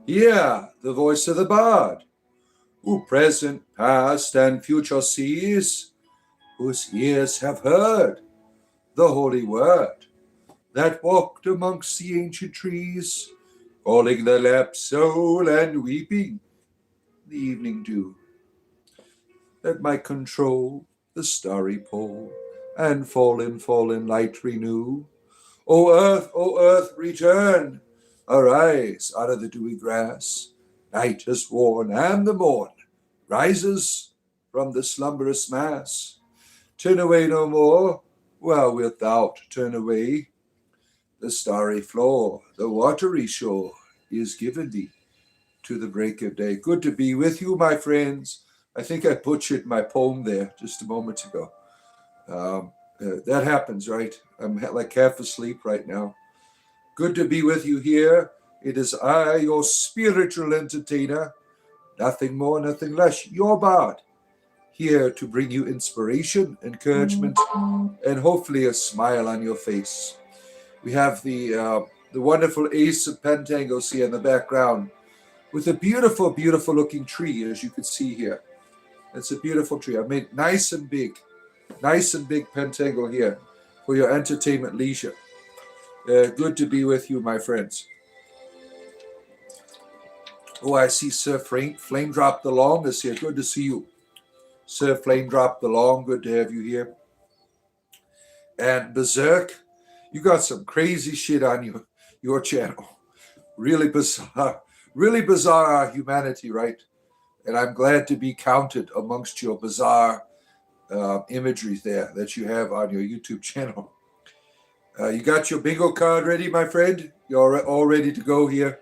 Hear the voice of the bard, who present, past, and future sees, whose ears have heard the holy word that walked amongst the ancient trees, calling the lapsed soul and weeping the evening dew, that might control the starry pole and fallen light renew. O earth, return, arise out of the dewy grass. Night has worn, and the morn rises from the slumberous mass. Turn away no more, while wilt thou turn away? The starry floor, the watery shore, is given thee to the break of day. Good to be with you, my friends. I think I butchered my poem there just a moment ago. That happens, right? I'm like half asleep right now. Good to be with you here. It is I, your spiritual entertainer, nothing more, nothing less, your bard, here to bring you inspiration, encouragement, and hopefully a smile on your face. We have the wonderful ace of pentangles here in the background with a beautiful, beautiful looking tree, as you can see here. It's a beautiful tree. I made nice and big pentangle here for your entertainment leisure. Good to be with you, my friends. Oh, I see Sir Flame Drop the Long is here. Good to see you. Sir Flame Drop the Long, good to have you here. And Berserk, you got some crazy shit on your channel. Really bizarre humanity, right? And I'm glad to be counted amongst your bizarre imagery there that you have on your YouTube channel. You got your bingo card ready, my friend? You're all ready to go here.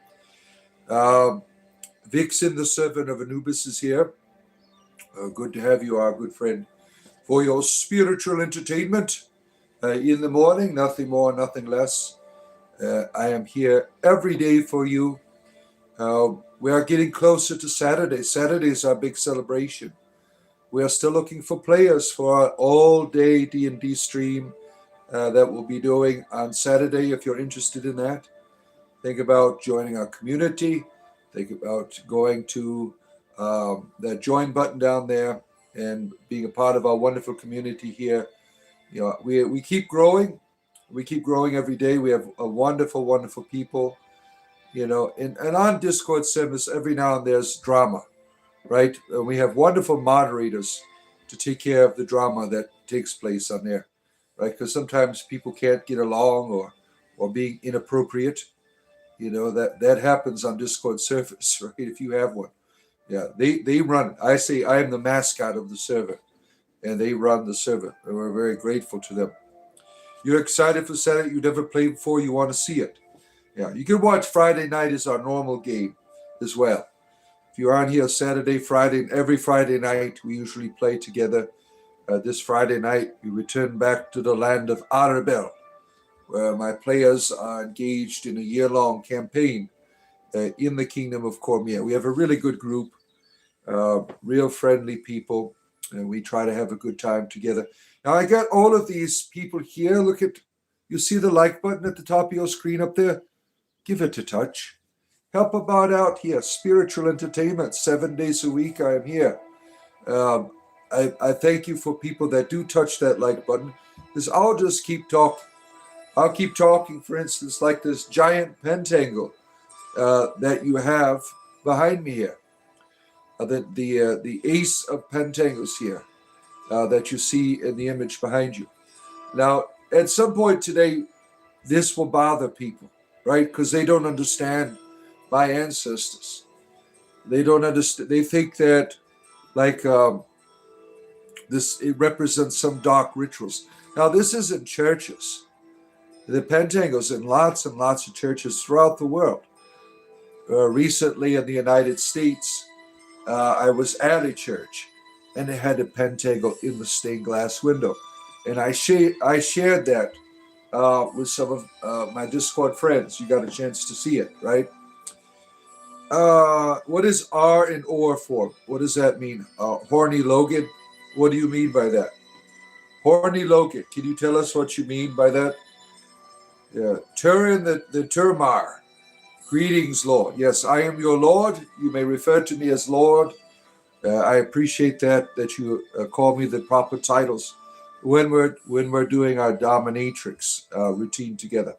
Vixen, the servant of Anubis, is here. Good to have you, our good friend, for your spiritual entertainment in the morning. Nothing more, nothing less. I am here every day for you. We are getting closer to Saturday. Saturday is our big celebration. We are still looking for players for our all-day D&D stream that we'll be doing on Saturday. If you're interested in that, think about joining our community. Think about going to that join button down there and being a part of our wonderful community here. You know, we keep growing. We keep growing every day. We have a wonderful, wonderful people. You know, and on Discord servers, every now and there's drama, right? We have wonderful moderators to take care of the drama that takes place on there, right? Because sometimes people can't get along or being inappropriate. You know, that happens on Discord servers, right? If you have one. Yeah, they run. I say I am the mascot of the server, and they run the server, and we're very grateful to them. You're excited for Saturday? You never played before? You want to see it? Yeah, you can watch Friday night as our normal game as well. If you're on here Saturday, Friday, and every Friday night, we usually play together. This Friday night, we return back to the land of Arabel, where my players are engaged in a year-long campaign in the kingdom of Cormier. We have a really good group, real friendly people, and we try to have a good time together. Now, I got all of these people here. Look at, you see the like button at the top of your screen up there? Give it a touch. Help about out here. Spiritual entertainment, 7 days a week. I am here. I thank you for people that do touch that like button, because I'll just keep talking. I'll keep talking, for instance, like this giant pentangle that you have behind me here. The ace of pentangles here that you see in the image behind you. Now, at some point today, this will bother people, right? Because they don't understand my ancestors. They don't understand. They think that, like, it represents some dark rituals. Now, this isn't churches. The pentangles in lots and lots of churches throughout the world. Recently in the United States, I was at a church, and they had a pentacle in the stained glass window, and I shared that with some of my Discord friends. You got a chance to see it, right? What is R and OR for? What does that mean? Horny Logan? What do you mean by that? Horny Logan, can you tell us what you mean by that? Yeah, Turin the Turmar. Greetings, Lord. Yes, I am your Lord. You may refer to me as Lord. I appreciate that you call me the proper titles when we're doing our dominatrix routine together.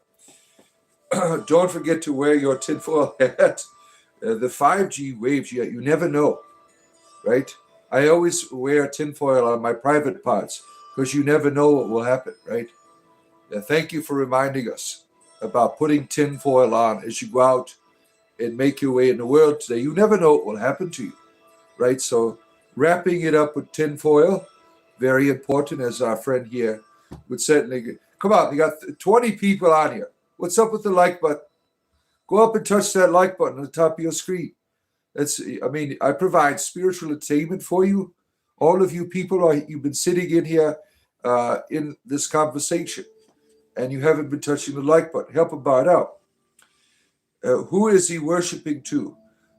Don't forget to wear your tinfoil hat. The 5G waves, you never know, right? I always wear tinfoil on my private parts because you never know what will happen, right? Thank you for reminding us about putting tinfoil on as you go out and make your way in the world today. You never know what will happen to you, right? So wrapping it up with tinfoil, very important, as our friend here would certainly. Come on, you got 20 people on here. What's up with the like button? Go up and touch that like button on the top of your screen. I provide spiritual attainment for you. All of you people you've been sitting in here in this conversation, and you haven't been touching the like button. Help about out. Who is he worshiping to?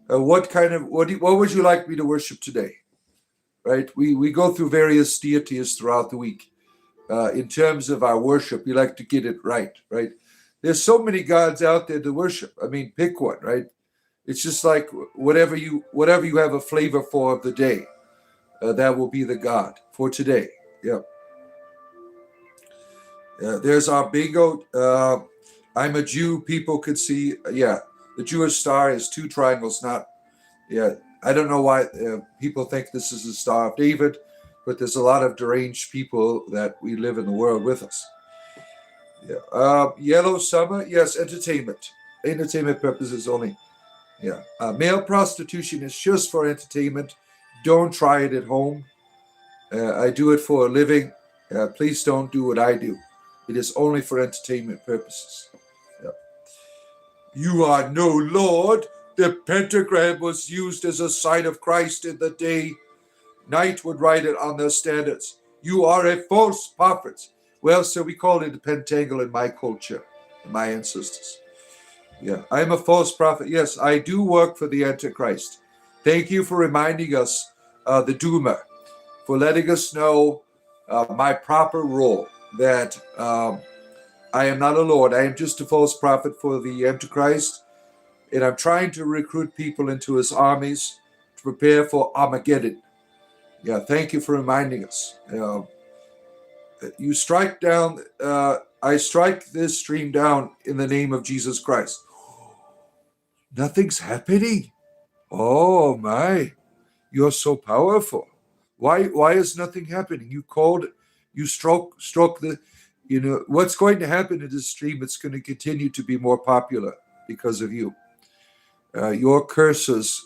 What would you like me to worship today? Right? We go through various deities throughout the week. In terms of our worship, we like to get it right? There's so many gods out there to worship. I mean, pick one, right? It's just like whatever you have a flavor for of the day, that will be the god for today. Yeah. There's our bingo. I'm a Jew. People could see. Yeah, the Jewish star is two triangles. Not. Yeah, I don't know why people think this is the Star of David, but there's a lot of deranged people that we live in the world with us. Yeah. Yellow summer. Yes, entertainment purposes only. Yeah. Male prostitution is just for entertainment. Don't try it at home. I do it for a living. Please don't do what I do. It is only for entertainment purposes. Yeah. You are no Lord. The pentagram was used as a sign of Christ in the day. Knight would write it on their standards. You are a false prophet. Well, sir, we call it a pentangle in my culture, my ancestors. Yeah, I'm a false prophet. Yes, I do work for the Antichrist. Thank you for reminding us, the Duma, for letting us know my proper role, that I am not a Lord. I am just a false prophet for the Antichrist, and I'm trying to recruit people into his armies to prepare for Armageddon. Yeah, thank you for reminding us. You strike down, I strike this stream down in the name of Jesus Christ. Nothing's happening. Oh my, you're so powerful. Why is nothing happening? You called, you stroke the, what's going to happen in this stream? It's going to continue to be more popular because of you. Your curses,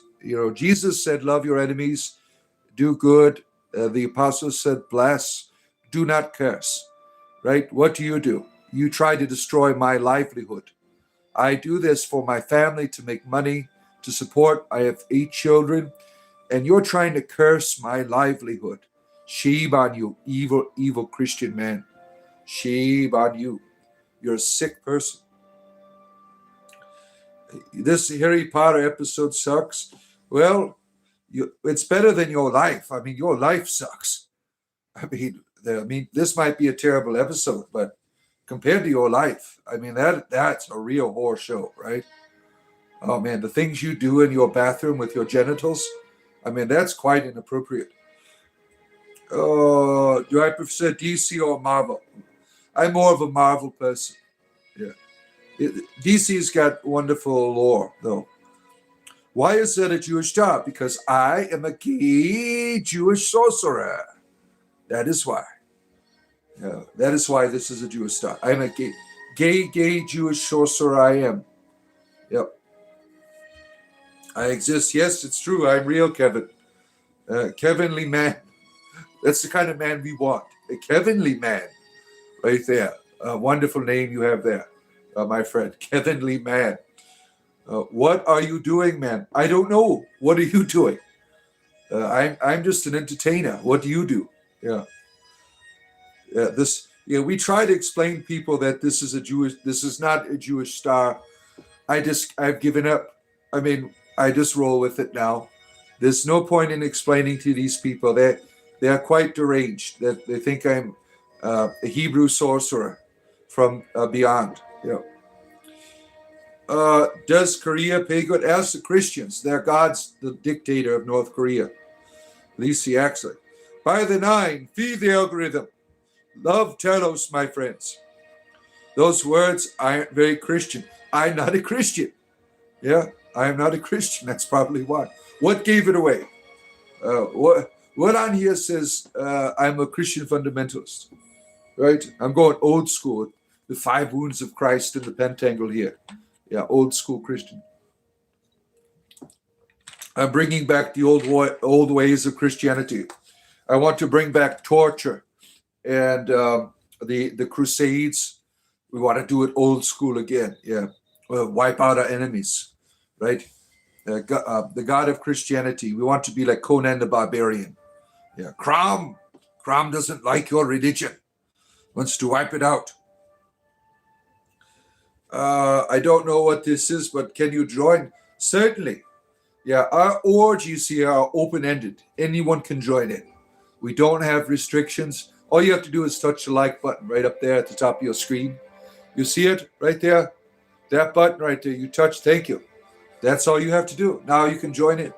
Jesus said, love your enemies, do good. The apostles said, bless, do not curse, right? What do? You try to destroy my livelihood. I do this for my family, to make money, to support. I have 8 children, and you're trying to curse my livelihood. Shame on you, evil, evil Christian man. Shame on you. You're a sick person. This Harry Potter episode sucks. Well, it's better than your life. I mean, your life sucks. I mean, this might be a terrible episode, but compared to your life, I mean, that's a real horror show, right? Oh man, the things you do in your bathroom with your genitals, I mean, that's quite inappropriate. Oh, do I prefer DC or Marvel? I'm more of a Marvel person. Yeah. DC's got wonderful lore, though. Why is that a Jewish star? Because I am a gay Jewish sorcerer. That is why. That is why this is a Jewish star. I'm a gay Jewish sorcerer. I am. Yep. I exist. Yes, it's true. I'm real, Kevin. Kevinly man. That's the kind of man we want. A Kevinly man. Right there. A wonderful name you have there, my friend. Kevinly man. What are you doing, man? I don't know. What are you doing? I'm just an entertainer. What do you do? Yeah. We try to explain people that this is not a Jewish star. I've given up. I mean, I just roll with it now. There's no point in explaining to these people. They are quite deranged. That they think I'm a Hebrew sorcerer from beyond. Does Korea pay good? Ask the Christians. Their God's the dictator of North Korea. At least he acts like. By the 9, feed the algorithm. Love telos, my friends. Those words aren't very Christian. I'm not a Christian. Yeah, I am not a Christian. That's probably why. What gave it away? What on here says I'm a Christian fundamentalist? Right? I'm going old school. The 5 wounds of Christ in the pentangle here. Yeah, old school Christian. I'm bringing back the old ways of Christianity. I want to bring back torture and the Crusades. We want to do it old school again. Yeah, wipe out our enemies, right? The God of Christianity. We want to be like Conan the Barbarian. Yeah, Crom doesn't like your religion. Wants to wipe it out. I don't know what this is, but can you join? Certainly. Yeah, our orgies here are open-ended. Anyone can join in. We don't have restrictions. All you have to do is touch the like button right up there at the top of your screen. You see it right there? That button right there. You touch. Thank you. That's all you have to do. Now you can join in.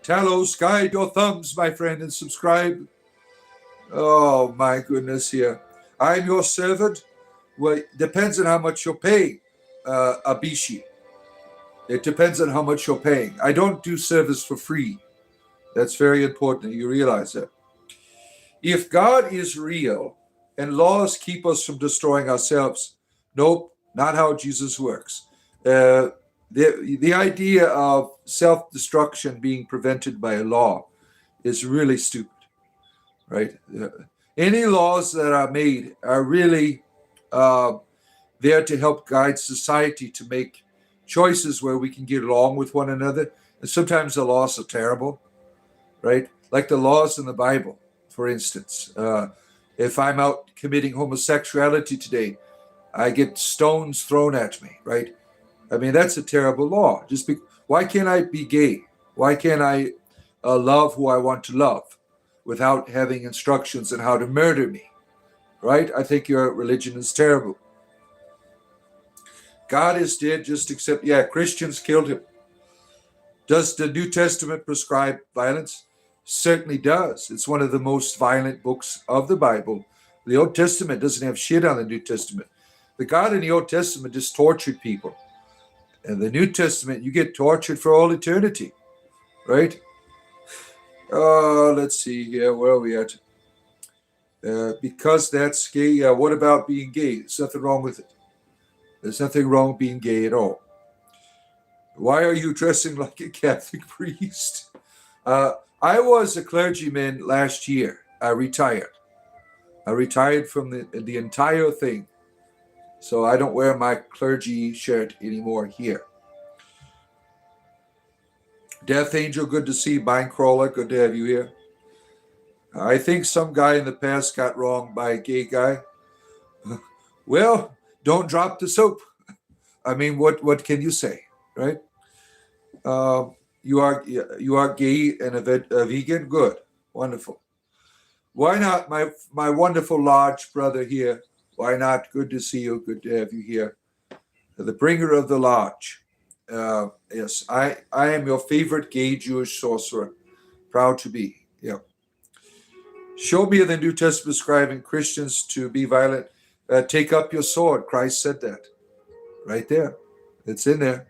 Talos, guide your thumbs, my friend, and subscribe. Oh, my goodness here. I'm your servant. Well, it depends on how much you're paying, Abishi. It depends on how much you're paying. I don't do service for free. That's very important that you realize that. If God is real and laws keep us from destroying ourselves, nope, not how Jesus works. The idea of self-destruction being prevented by a law is really stupid, right? Any laws that are made are really there to help guide society to make choices where we can get along with one another. And sometimes the laws are terrible, right? Like the laws in the Bible, for instance. If I'm out committing homosexuality today, I get stones thrown at me, right? I mean, that's a terrible law. Why can't I be gay? Why can't I love who I want to love without having instructions on how to murder me, right? I think your religion is terrible. God is dead, just accept, Christians killed him. Does the New Testament prescribe violence? Certainly does. It's one of the most violent books of the Bible. The Old Testament doesn't have shit on the New Testament. The God in the Old Testament just tortured people. And the New Testament, you get tortured for all eternity, right? Let's see here. Where are we at? Because that's gay. What about being gay? There's nothing wrong with it. There's nothing wrong with being gay at all. Why are you dressing like a Catholic priest? I was a clergyman last year. I retired. I retired from the entire thing. So I don't wear my clergy shirt anymore here. Death Angel, good to see you. Crawler, good to have you here. I think some guy in the past got wronged by a gay guy. Well, don't drop the soap. I mean, what can you say, right? You are gay and a vegan. Good, wonderful. Why not, my wonderful large brother here? Why not? Good to see you. Good to have you here. The bringer of the lodge. Yes, I am your favorite gay Jewish sorcerer. Proud to be. Yeah. Show me the New Testament describing Christians to be violent. Take up your sword. Christ said that. Right there. It's in there.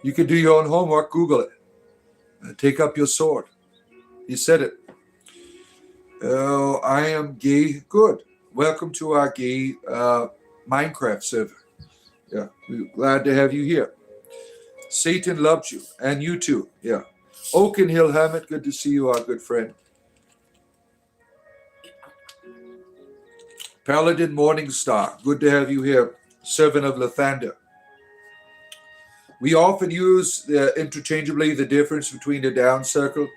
You can do your own homework. Google it. Take up your sword. He said it. Oh, I am gay. Good. Welcome to our gay Minecraft server. Yeah, we're glad to have you here. Satan loves you, and you too. Yeah. Oaken Hill Hermit, good to see you, our good friend. Paladin Morningstar, good to have you here. Servant of Lathander. We often use interchangeably the difference between a down circle.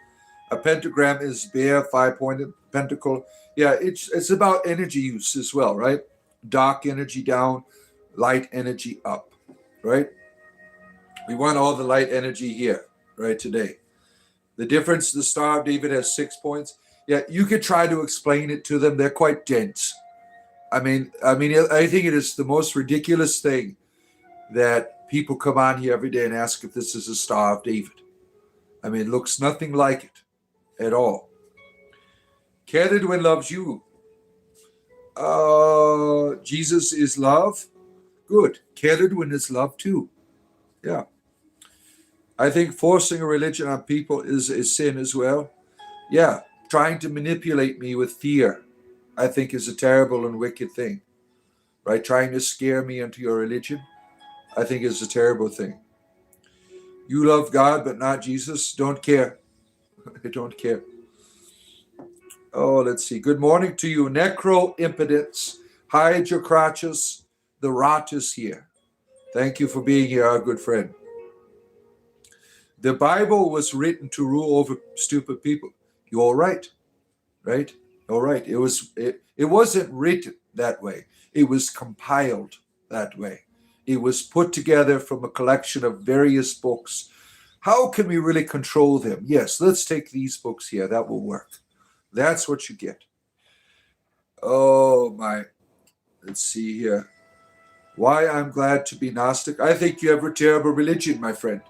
A pentagram is bare, 5-pointed pentacle. Yeah, it's about energy use as well, right? Dark energy down, light energy up, right? We want all the light energy here, right, today. The difference, the Star of David has 6 points. Yeah, you could try to explain it to them. They're quite dense. I think it is the most ridiculous thing that people come on here every day and ask if this is a Star of David. I mean, it looks nothing like it at all. Cadwin loves you. Jesus is love. Good. Cadwin is love too. Yeah. I think forcing a religion on people is a sin as well. Yeah. Trying to manipulate me with fear, I think, is a terrible and wicked thing. Right? Trying to scare me into your religion, I think, is a terrible thing. You love God, but not Jesus. Don't care. I don't care. Oh, let's see. Good morning to you. Necro impotence. Hide your crotches. The rot is here. Thank you for being here, our good friend. The Bible was written to rule over stupid people. You're all right. Right? All right. It wasn't written that way. It was compiled that way. It was put together from a collection of various books. How can we really control them? Yes, let's take these books here. That will work. That's what you get. Oh, my. Let's see here. Why I'm glad to be Gnostic. I think you have a terrible religion, my friend.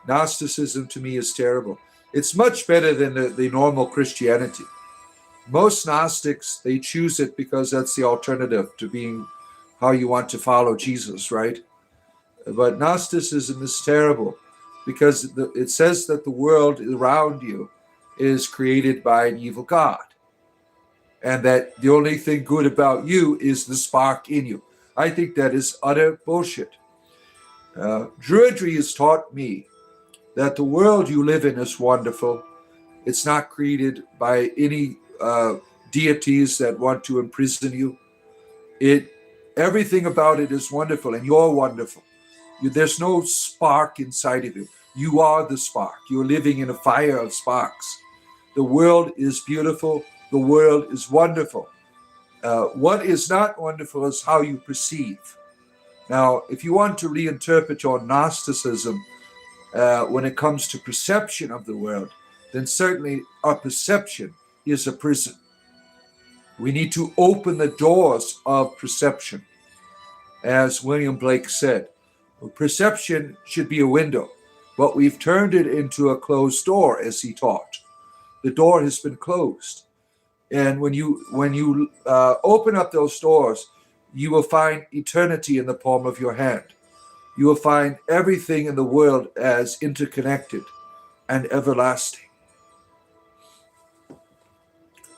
Gnosticism to me is terrible. It's much better than the normal Christianity. Most Gnostics, they choose it because that's the alternative to being how you want to follow Jesus, right? But Gnosticism is terrible because it says that the world around you is created by an evil God, and that the only thing good about you is the spark in you. I think that is utter bullshit. Druidry has taught me that the world you live in is wonderful. It's not created by any deities that want to imprison you. Everything about it is wonderful, and you're wonderful. There's no spark inside of you. You are the spark. You're living in a fire of sparks. The world is beautiful. The world is wonderful. What is not wonderful is how you perceive. Now, if you want to reinterpret your Gnosticism when it comes to perception of the world, then certainly our perception is a prison. We need to open the doors of perception. As William Blake said, perception should be a window, but we've turned it into a closed door, as he taught. The door has been closed. And when you open up those doors, you will find eternity in the palm of your hand. You will find everything in the world as interconnected and everlasting.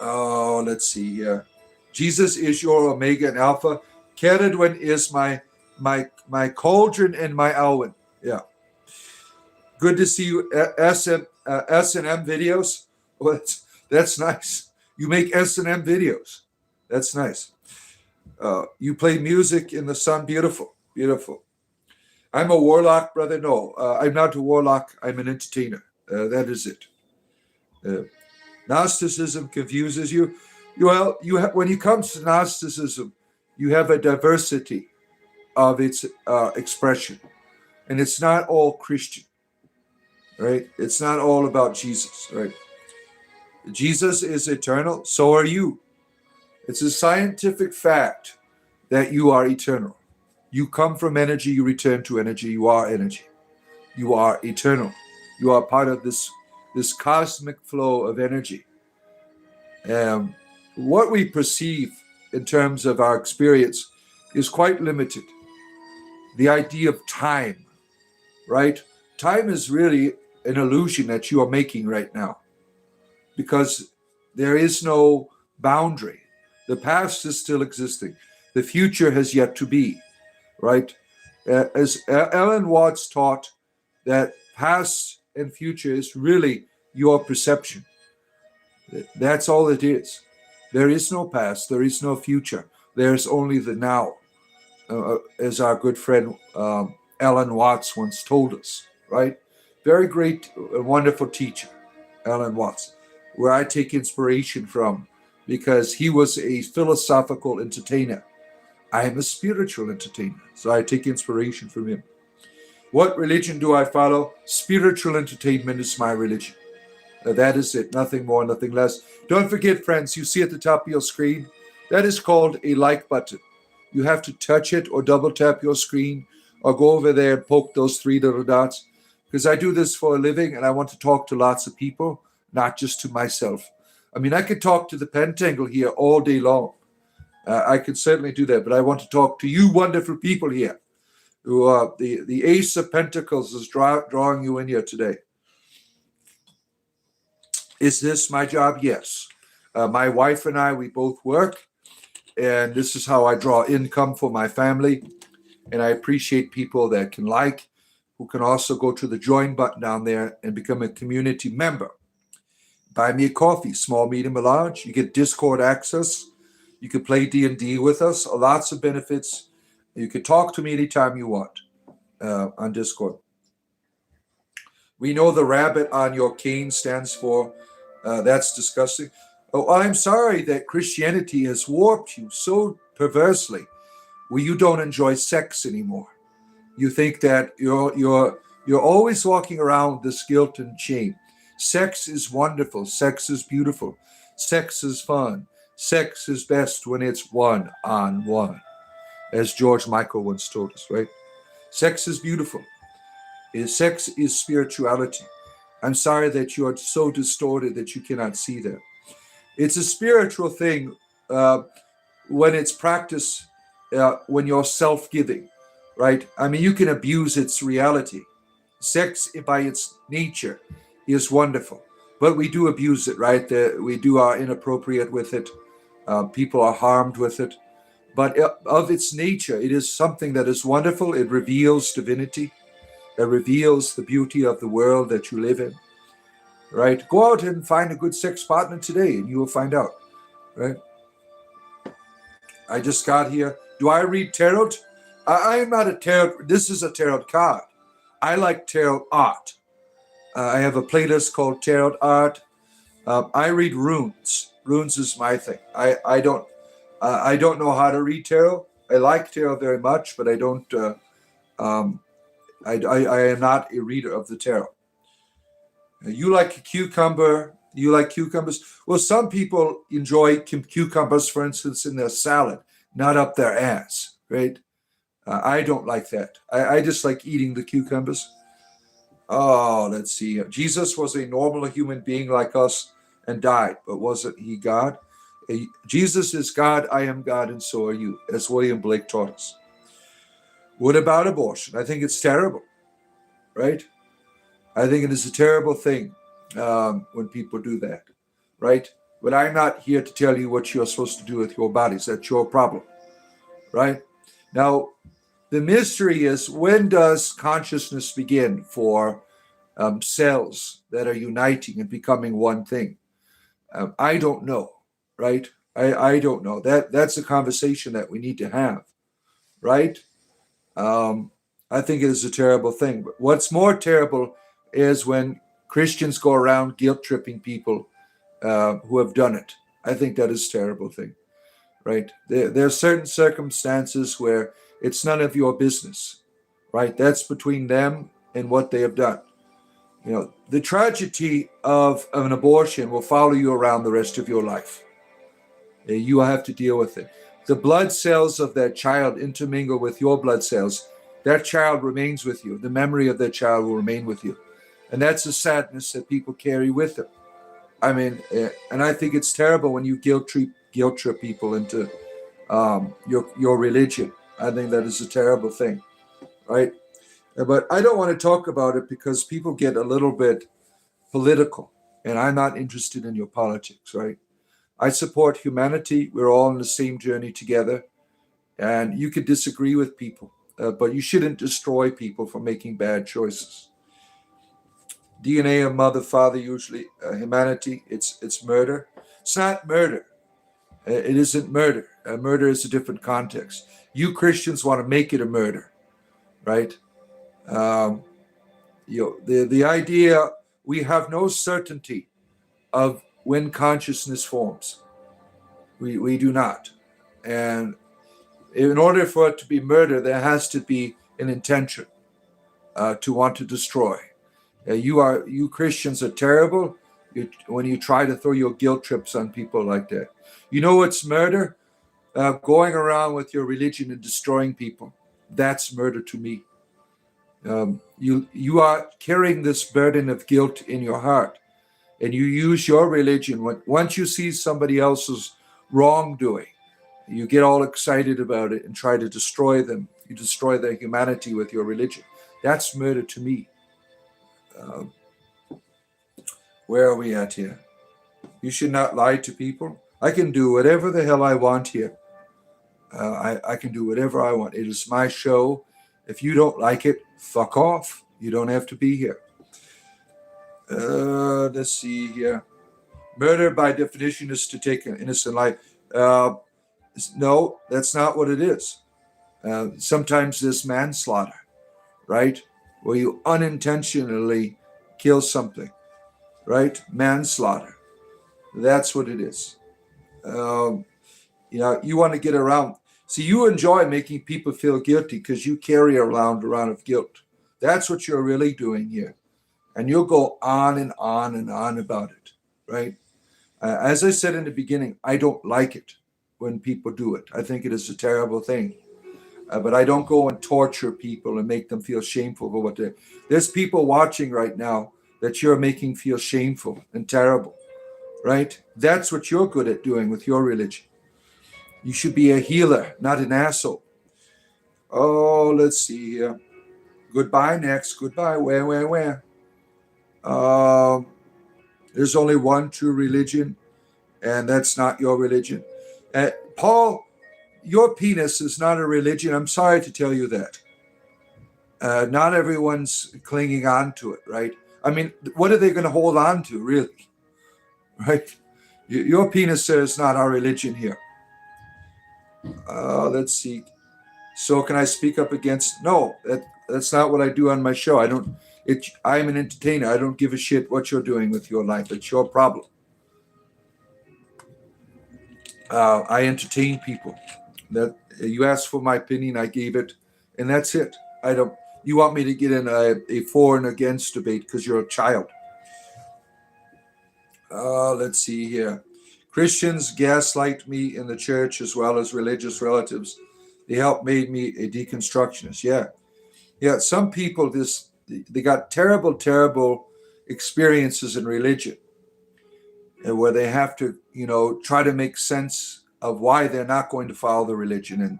Oh, let's see here. Jesus is your Omega and Alpha. Cadwin is my cauldron and my Alwyn. Yeah. Good to see you. S&M videos. Well, that's nice. You make S&M videos. That's nice. You play music in the sun. Beautiful. Beautiful. I'm a warlock, brother. No, I'm not a warlock. I'm an entertainer. That is it. Gnosticism confuses you. Well, when it comes to Gnosticism, you have a diversity of its expression. And it's not all Christian, right? It's not all about Jesus, right? Jesus is eternal, so are you. It's a scientific fact that you are eternal. You come from energy, you return to energy, you are energy. You are eternal. You are part of this cosmic flow of energy. What we perceive in terms of our experience is quite limited. The idea of time, right? Time is really an illusion that you are making right now because there is no boundary. The past is still existing. The future has yet to be, right? As Alan Watts taught, that past and future is really your perception. That's all it is. There is no past. There is no future. There's only the now, as our good friend Alan Watts once told us, right? Very great, wonderful teacher, Alan Watts, where I take inspiration from because he was a philosophical entertainer. I am a spiritual entertainer, so I take inspiration from him. What religion do I follow? Spiritual entertainment is my religion. That is it. Nothing more, nothing less. Don't forget, friends, you see at the top of your screen, that is called a like button. You have to touch it or double tap your screen or go over there and poke those three little dots, because I do this for a living and I want to talk to lots of people, not just to myself. I mean, I could talk to the Pentangle here all day long. I could certainly do that, but I want to talk to you wonderful people here who are the Ace of Pentacles is drawing you in here today. Is this my job? Yes. My wife and I, we both work, and this is how I draw income for my family. And I appreciate people that can who can also go to the join button down there and become a community member. Buy me a coffee, small, medium, or large. You get Discord access. You can play D&D with us. Lots of benefits. You can talk to me anytime you want on Discord. We know the rabbit on your cane stands for, that's disgusting. Oh, I'm sorry that Christianity has warped you so perversely where you don't enjoy sex anymore. You think that you're always walking around with this guilt and shame. Sex is wonderful. Sex is beautiful. Sex is fun. Sex is best when it's one-on-one, as George Michael once told us, right? Sex is beautiful. Sex is spirituality. I'm sorry that you are so distorted that you cannot see that. It's a spiritual thing when it's practiced, when you're self-giving, right? I mean, you can abuse its reality. Sex, by its nature, is wonderful, but we do abuse it, right? We are inappropriate with it. People are harmed with it. But of its nature, it is something that is wonderful. It reveals divinity. It reveals the beauty of the world that you live in, right? Go out and find a good sex partner today, and you will find out, right? I just got here. Do I read tarot? I am not a tarot. This is a tarot card. I like tarot art. I have a playlist called Tarot Art. I read runes. Runes is my thing. I don't know how to read tarot. I like tarot very much, but I don't. I am not a reader of the tarot. You like a cucumber. You like cucumbers. Well, some people enjoy cucumbers, for instance, in their salad, not up their ass, right? I don't like that. I just like eating the cucumbers. Oh, let's see. Jesus was a normal human being like us and died, but wasn't he God? Jesus is God, I am God, and so are you, as William Blake taught us. What about abortion? I think it's terrible, right? I think it is a terrible thing when people do that, right? But I'm not here to tell you what you're supposed to do with your bodies. That's your problem, right? Now, the mystery is, when does consciousness begin for cells that are uniting and becoming one thing? I don't know, right? I don't know. That's a conversation that we need to have, right? I think it is a terrible thing. But what's more terrible is when Christians go around guilt-tripping people who have done it. I think that is a terrible thing, right? There are certain circumstances where it's none of your business, right? That's between them and what they have done. You know, the tragedy of an abortion will follow you around the rest of your life. You will have to deal with it. The blood cells of that child intermingle with your blood cells. That child remains with you. The memory of that child will remain with you. And that's a sadness that people carry with them. I mean, and I think it's terrible when you guilt trip people into your religion. I think that is a terrible thing, right? But I don't want to talk about it because people get a little bit political, and I'm not interested in your politics, right? I support humanity. We're all on the same journey together, and you could disagree with people, but you shouldn't destroy people for making bad choices. DNA of mother, father, usually humanity. It's murder. It's not murder. It isn't murder. Murder is a different context. You Christians want to make it a murder, right? The idea, we have no certainty of when consciousness forms. We do not. And in order for it to be murder, there has to be an intention to want to destroy. You Christians are terrible when you try to throw your guilt trips on people like that. You know what's murder? Going around with your religion and destroying people. That's murder to me. You are carrying this burden of guilt in your heart, and you use your religion. Once you see somebody else's wrongdoing, you get all excited about it and try to destroy them. You destroy their humanity with your religion. That's murder to me. Where are we at here? You should not lie to people. I can do whatever the hell I want here. I can do whatever I want. It is my show. If you don't like it, fuck off. You don't have to be here. Let's see here. Murder, by definition, is to take an innocent life. No, that's not what it is. Sometimes there's manslaughter, right? Where you unintentionally kill something, right? Manslaughter. That's what it is. You want to get around. See, you enjoy making people feel guilty because you carry around of guilt. That's what you're really doing here. And you'll go on and on and on about it, right? As I said in the beginning, I don't like it when people do it. I think it is a terrible thing. But I don't go and torture people and make them feel shameful for what they're. There's people watching right now that you're making feel shameful and terrible, right? That's what you're good at doing with your religion. You should be a healer, not an asshole. Oh, let's see here. Goodbye next. Goodbye. Where? There's only one true religion, and that's not your religion. Paul, your penis is not a religion. I'm sorry to tell you that. Not everyone's clinging on to it, right? I mean, what are they going to hold on to, really? Right? Your penis says not our religion here. Let's see. So can I speak up against? No, that's not what I do on my show. I'm an entertainer. I don't give a shit what you're doing with your life. It's your problem. I entertain people. That you asked for my opinion, I gave it, and that's it. I don't. You want me to get in a for and against debate because you're a child. Let's see here. Christians gaslight me in the church as well as religious relatives. They helped made me a deconstructionist. Yeah. Some people they got terrible experiences in religion, and where they have to try to make sense of why they're not going to follow the religion. And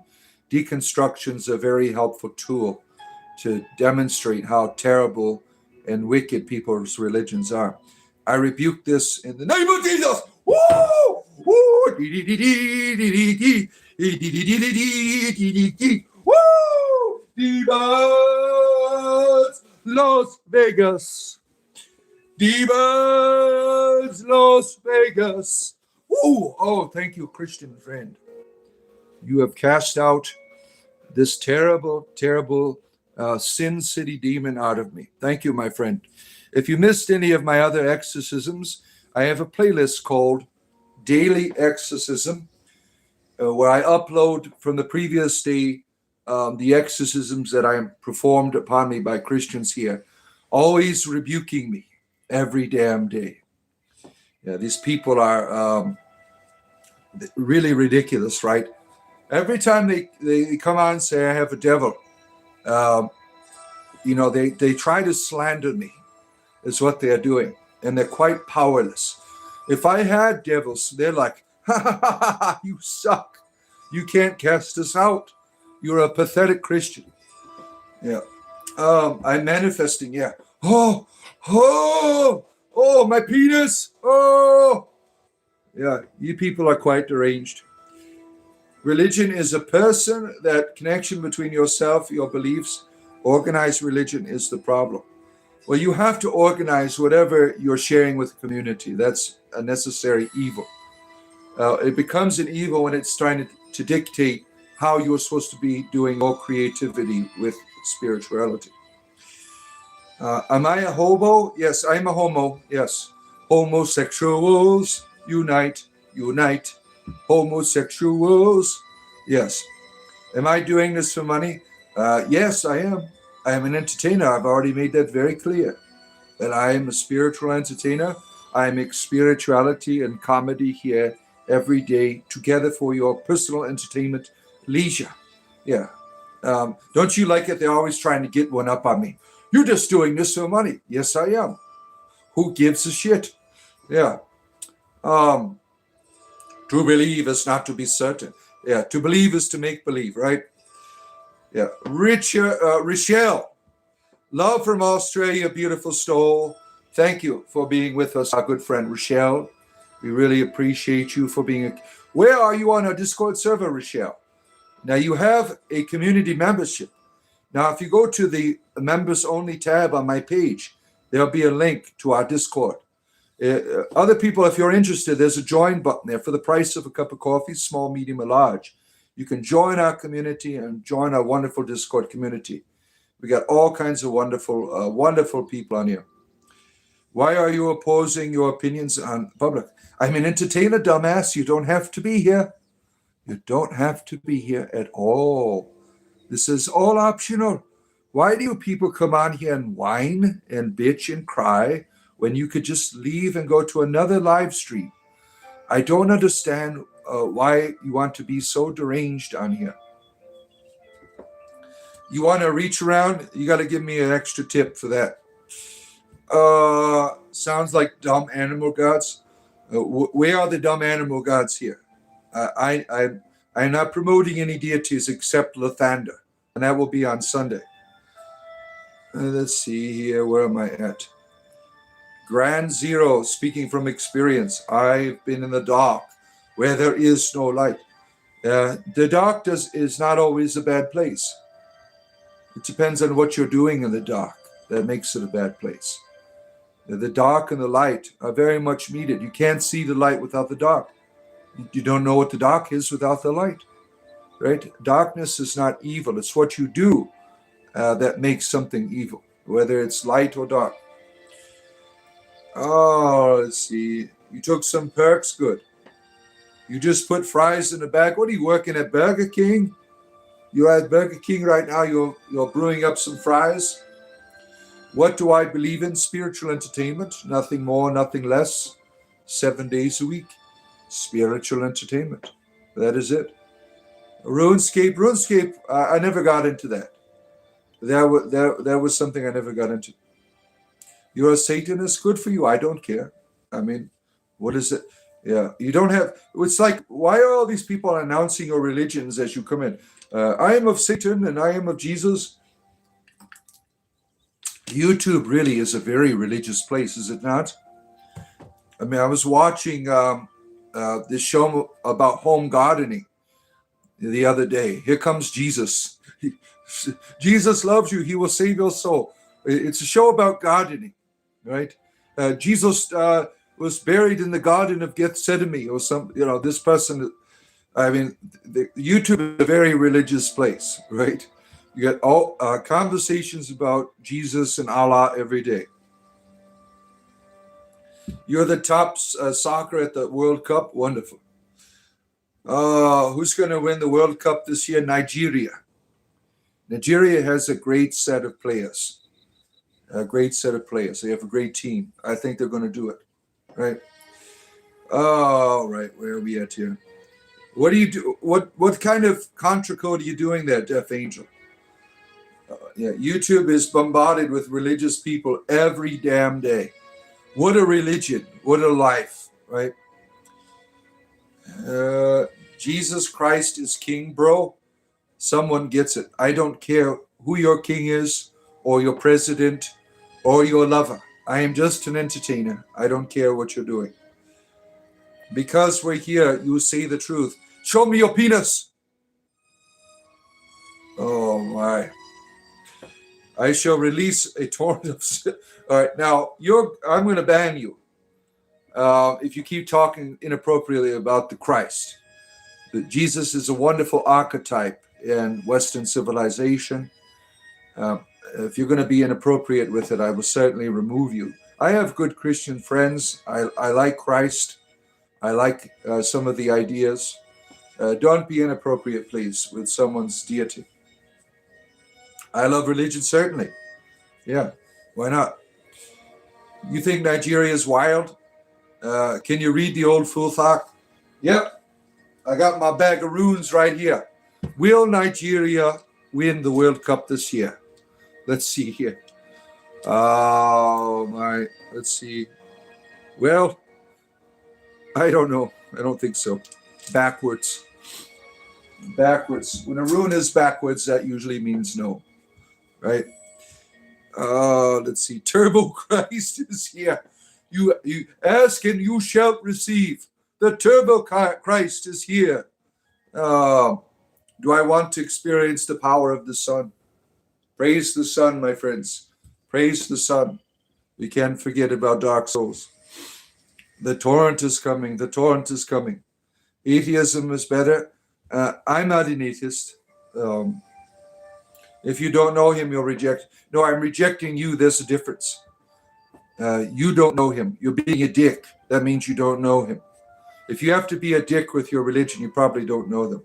deconstruction's a very helpful tool to demonstrate how terrible and wicked people's religions are. I rebuke this in the name of Jesus. Woo! Woo! Woo! Demons! Las Vegas! Demons! Las Vegas! Woo! Oh, thank you, Christian friend. You have cast out this terrible Sin City demon out of me. Thank you, my friend. If you missed any of my other exorcisms, I have a playlist called Daily Exorcism, where I upload from the previous day the exorcisms that I performed upon me by Christians here, always rebuking me every damn day. Yeah, these people are really ridiculous, right? Every time they come on and say I have a devil, they try to slander me, is what they're doing, and they're quite powerless. If I had devils, they're like, ha, you suck. You can't cast us out. You're a pathetic Christian. Yeah. I'm manifesting, yeah. Oh, my penis. Oh. Yeah, you people are quite deranged. Religion is a person. That connection between yourself, your beliefs. Organized religion is the problem. Well, you have to organize whatever you're sharing with the community. That's a necessary evil. It becomes an evil when it's trying to dictate how you're supposed to be doing your creativity with spirituality. Am I a homo? Yes, I'm a homo. Yes. Homosexuals, unite. Homosexuals. Yes. Am I doing this for money? Yes, I am. I am an entertainer. I've already made that very clear. That I am a spiritual entertainer. I make spirituality and comedy here every day together for your personal entertainment leisure. Yeah. Don't you like it? They're always trying to get one up on me. You're just doing this for money. Yes, I am. Who gives a shit? Yeah. To believe is not to be certain. Yeah. To believe is to make believe, right? Yeah. Richelle, love from Australia, beautiful soul. Thank you for being with us, our good friend Richelle. We really appreciate you for being. Where are you on our Discord server, Richelle? Now you have a community membership. Now, if you go to the members only tab on my page, there'll be a link to our Discord. Other people, if you're interested, there's a join button there for the price of a cup of coffee, small, medium, or large. You can join our community and join our wonderful Discord community. We got all kinds of wonderful people on here. Why are you opposing your opinions on public? I'm an entertainer, dumbass. You don't have to be here. You don't have to be here at all. This is all optional. Why do you people come on here and whine and bitch and cry when you could just leave and go to another live stream? I don't understand why you want to be so deranged on here. You want to reach around? You got to give me an extra tip for that. Sounds like dumb animal gods. Where are the dumb animal gods here? I'm not promoting any deities except Lathander, and that will be on Sunday. Let's see here. Where am I at? Grand Zero, speaking from experience. I've been in the dark where there is no light. The dark is not always a bad place. It depends on what you're doing in the dark. That makes it a bad place. The dark and the light are very much needed. You can't see the light without the dark. You don't know what the dark is without the light, right? Darkness is not evil. It's what you do that makes something evil, whether it's light or dark. Oh, let's see. You took some perks, good. You just put fries in the bag. What are you working at, Burger King? You're at Burger King right now. You're brewing up some fries. What do I believe in? Spiritual entertainment. Nothing more, nothing less. 7 days a week. Spiritual entertainment. That is it. RuneScape. I never got into that. That was something I never got into. You're a Satanist. Good for you. I don't care. I mean, what is it? Yeah, you don't have. It's like, why are all these people announcing your religions as you come in? I am of Satan and I am of Jesus. YouTube really is a very religious place, is it not? I mean, I was watching this show about home gardening the other day. Here comes Jesus. Jesus loves you. He will save your soul. It's a show about gardening, right? Jesus was buried in the Garden of Gethsemane or this person. I mean, YouTube is a very religious place, right? You get all conversations about Jesus and Allah every day. You're the top soccer at the World Cup. Wonderful. Who's going to win the World Cup this year? Nigeria. Nigeria has a great set of players. They have a great team. I think they're going to do it, right? All right. Where are we at here? What do you do? What kind of contra code are you doing there, Deaf Angel? YouTube is bombarded with religious people every damn day. What a religion. What a life, right? Jesus Christ is king, bro. Someone gets it. I don't care who your king is or your president or your lover. I am just an entertainer. I don't care what you're doing. Because we're here, you say the truth. Show me your penis. Oh, my. I shall release a torrent of... All right, now, I'm going to ban you if you keep talking inappropriately about the Christ. Jesus is a wonderful archetype in Western civilization. If you're going to be inappropriate with it, I will certainly remove you. I have good Christian friends. I like Christ. I like some of the ideas. Don't be inappropriate, please, with someone's deity. I love religion, certainly. Yeah, why not? You think Nigeria is wild? Can you read the old Fulthak? Yep, I got my bag of runes right here. Will Nigeria win the World Cup this year? Let's see here. Oh, my. Let's see. Well, I don't know. I don't think so. Backwards. When a rune is backwards, that usually means no, right? Let's see. Turbo Christ is here. You ask and you shall receive. The Turbo Christ is here. Do I want to experience the power of the sun? Praise the sun, my friends. Praise the sun. We can't forget about dark souls. The torrent is coming. The torrent is coming. Atheism is better. I'm not an atheist. If you don't know him, you'll reject. No, I'm rejecting you. There's a difference. You don't know him. You're being a dick. That means you don't know him. If you have to be a dick with your religion, you probably don't know them.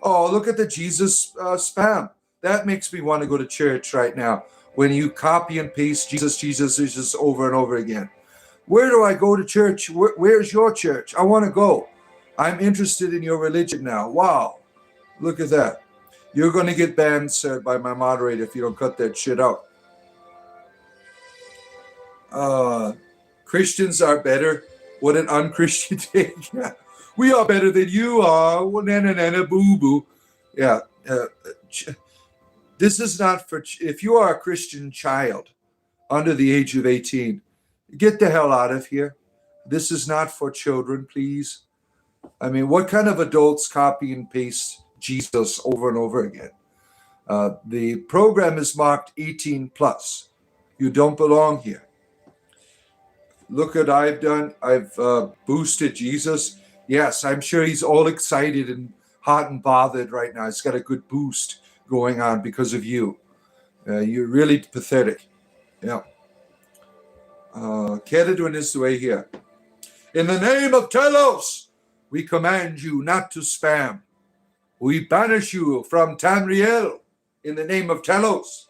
Oh, look at the Jesus spam. That makes me want to go to church right now. When you copy and paste Jesus is just over and over again. Where do I go to church? Where's your church? I want to go. I'm interested in your religion now. Wow. Look at that. You're going to get banned, sir, by my moderator if you don't cut that shit out. Christians are better. What an unchristian thing. We are better than you are. Nana, boo boo. Yeah. This is not for, if you are a Christian child under the age of 18, get the hell out of here. This is not for children, please. I mean, what kind of adults copy and paste Jesus over and over again? The program is marked 18 plus. You don't belong here. Look what I've done. I've boosted Jesus. Yes, I'm sure he's all excited and hot and bothered right now. He's got a good boost going on because of you. You're really pathetic. Yeah. Kedadwin is the way here. In the name of Telos, we command you not to spam. We banish you from Tamriel in the name of Telos.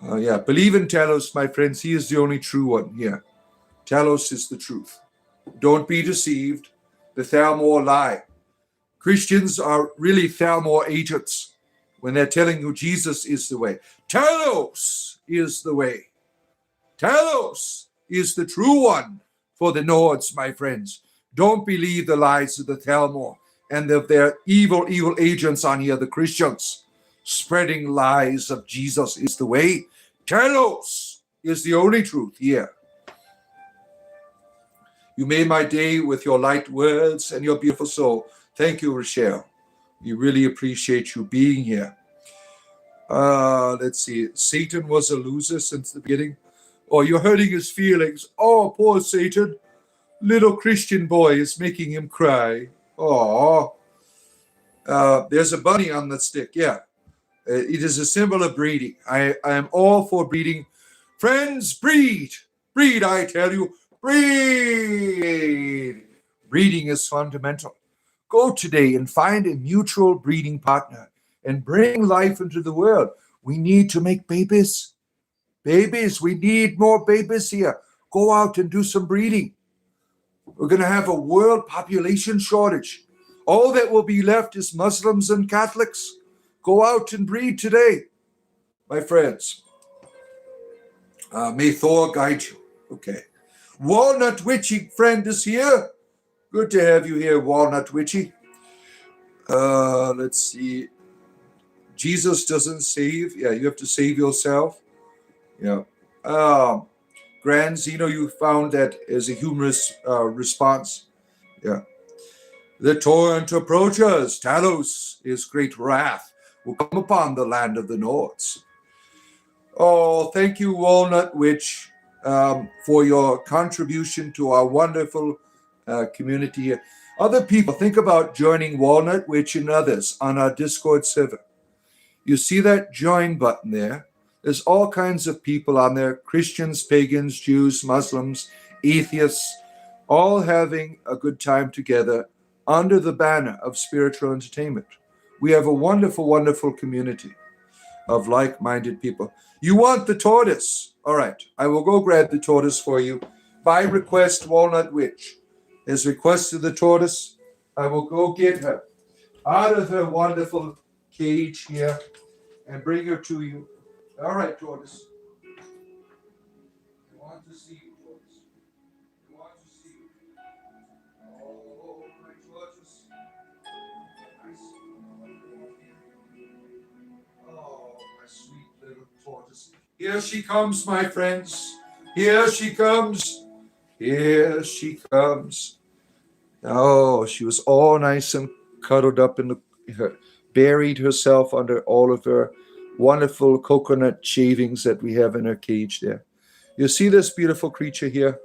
Believe in Telos, my friends. He is the only true one here. Telos is the truth. Don't be deceived. The Thalmor lie. Christians are really Thalmor agents when they're telling you Jesus is the way. Telos is the way. Telos is the true one for the Nords, my friends. Don't believe the lies of the Thalmor and of their evil agents on here, the Christians, spreading lies of Jesus is the way. Telos is the only truth here. You made my day with your light words and your beautiful soul. Thank you, Rochelle. We really appreciate you being here. Let's see. Satan was a loser since the beginning. Oh, you're hurting his feelings. Oh, poor Satan. Little Christian boy is making him cry. Oh. There's a bunny on the stick. Yeah. It is a symbol of breeding. I am all for breeding. Friends, breed. Breed, I tell you. Breed. Breeding is fundamental. Go today and find a mutual breeding partner and bring life into the world. We need to make babies. Babies, we need more babies here. Go out and do some breeding. We're going to have a world population shortage. All that will be left is Muslims and Catholics. Go out and breed today, my friends. May Thor guide you. Okay. Walnut Witchy friend is here. Good to have you here, Walnut Witchy. Let's see. Jesus doesn't save. Yeah, you have to save yourself. Yeah. Grand Zeno, you found that as a humorous response. Yeah. The torrent approaches. Talos, his great wrath, will come upon the land of the Nords. Oh, thank you, Walnut Witch, for your contribution to our wonderful community here. Other people, think about joining Walnut Witch and others on our Discord server. You see that join button there? There's all kinds of people on there, Christians, pagans, Jews, Muslims, atheists, all having a good time together under the banner of spiritual entertainment. We have a wonderful, wonderful community of like-minded people. You want the tortoise? All right, I will go grab the tortoise for you. By request, Walnut Witch has requested the tortoise. I will go get her out of her wonderful cage here and bring her to you. All right, tortoise. I want to see you, tortoise. I want to see you. Oh, my tortoise. Nice. Oh, my sweet little tortoise. Here she comes, my friends. Here she comes. Here she comes. Oh, she was all nice and cuddled up in her, buried herself under all of her wonderful coconut shavings that we have in her cage there. You see this beautiful creature here?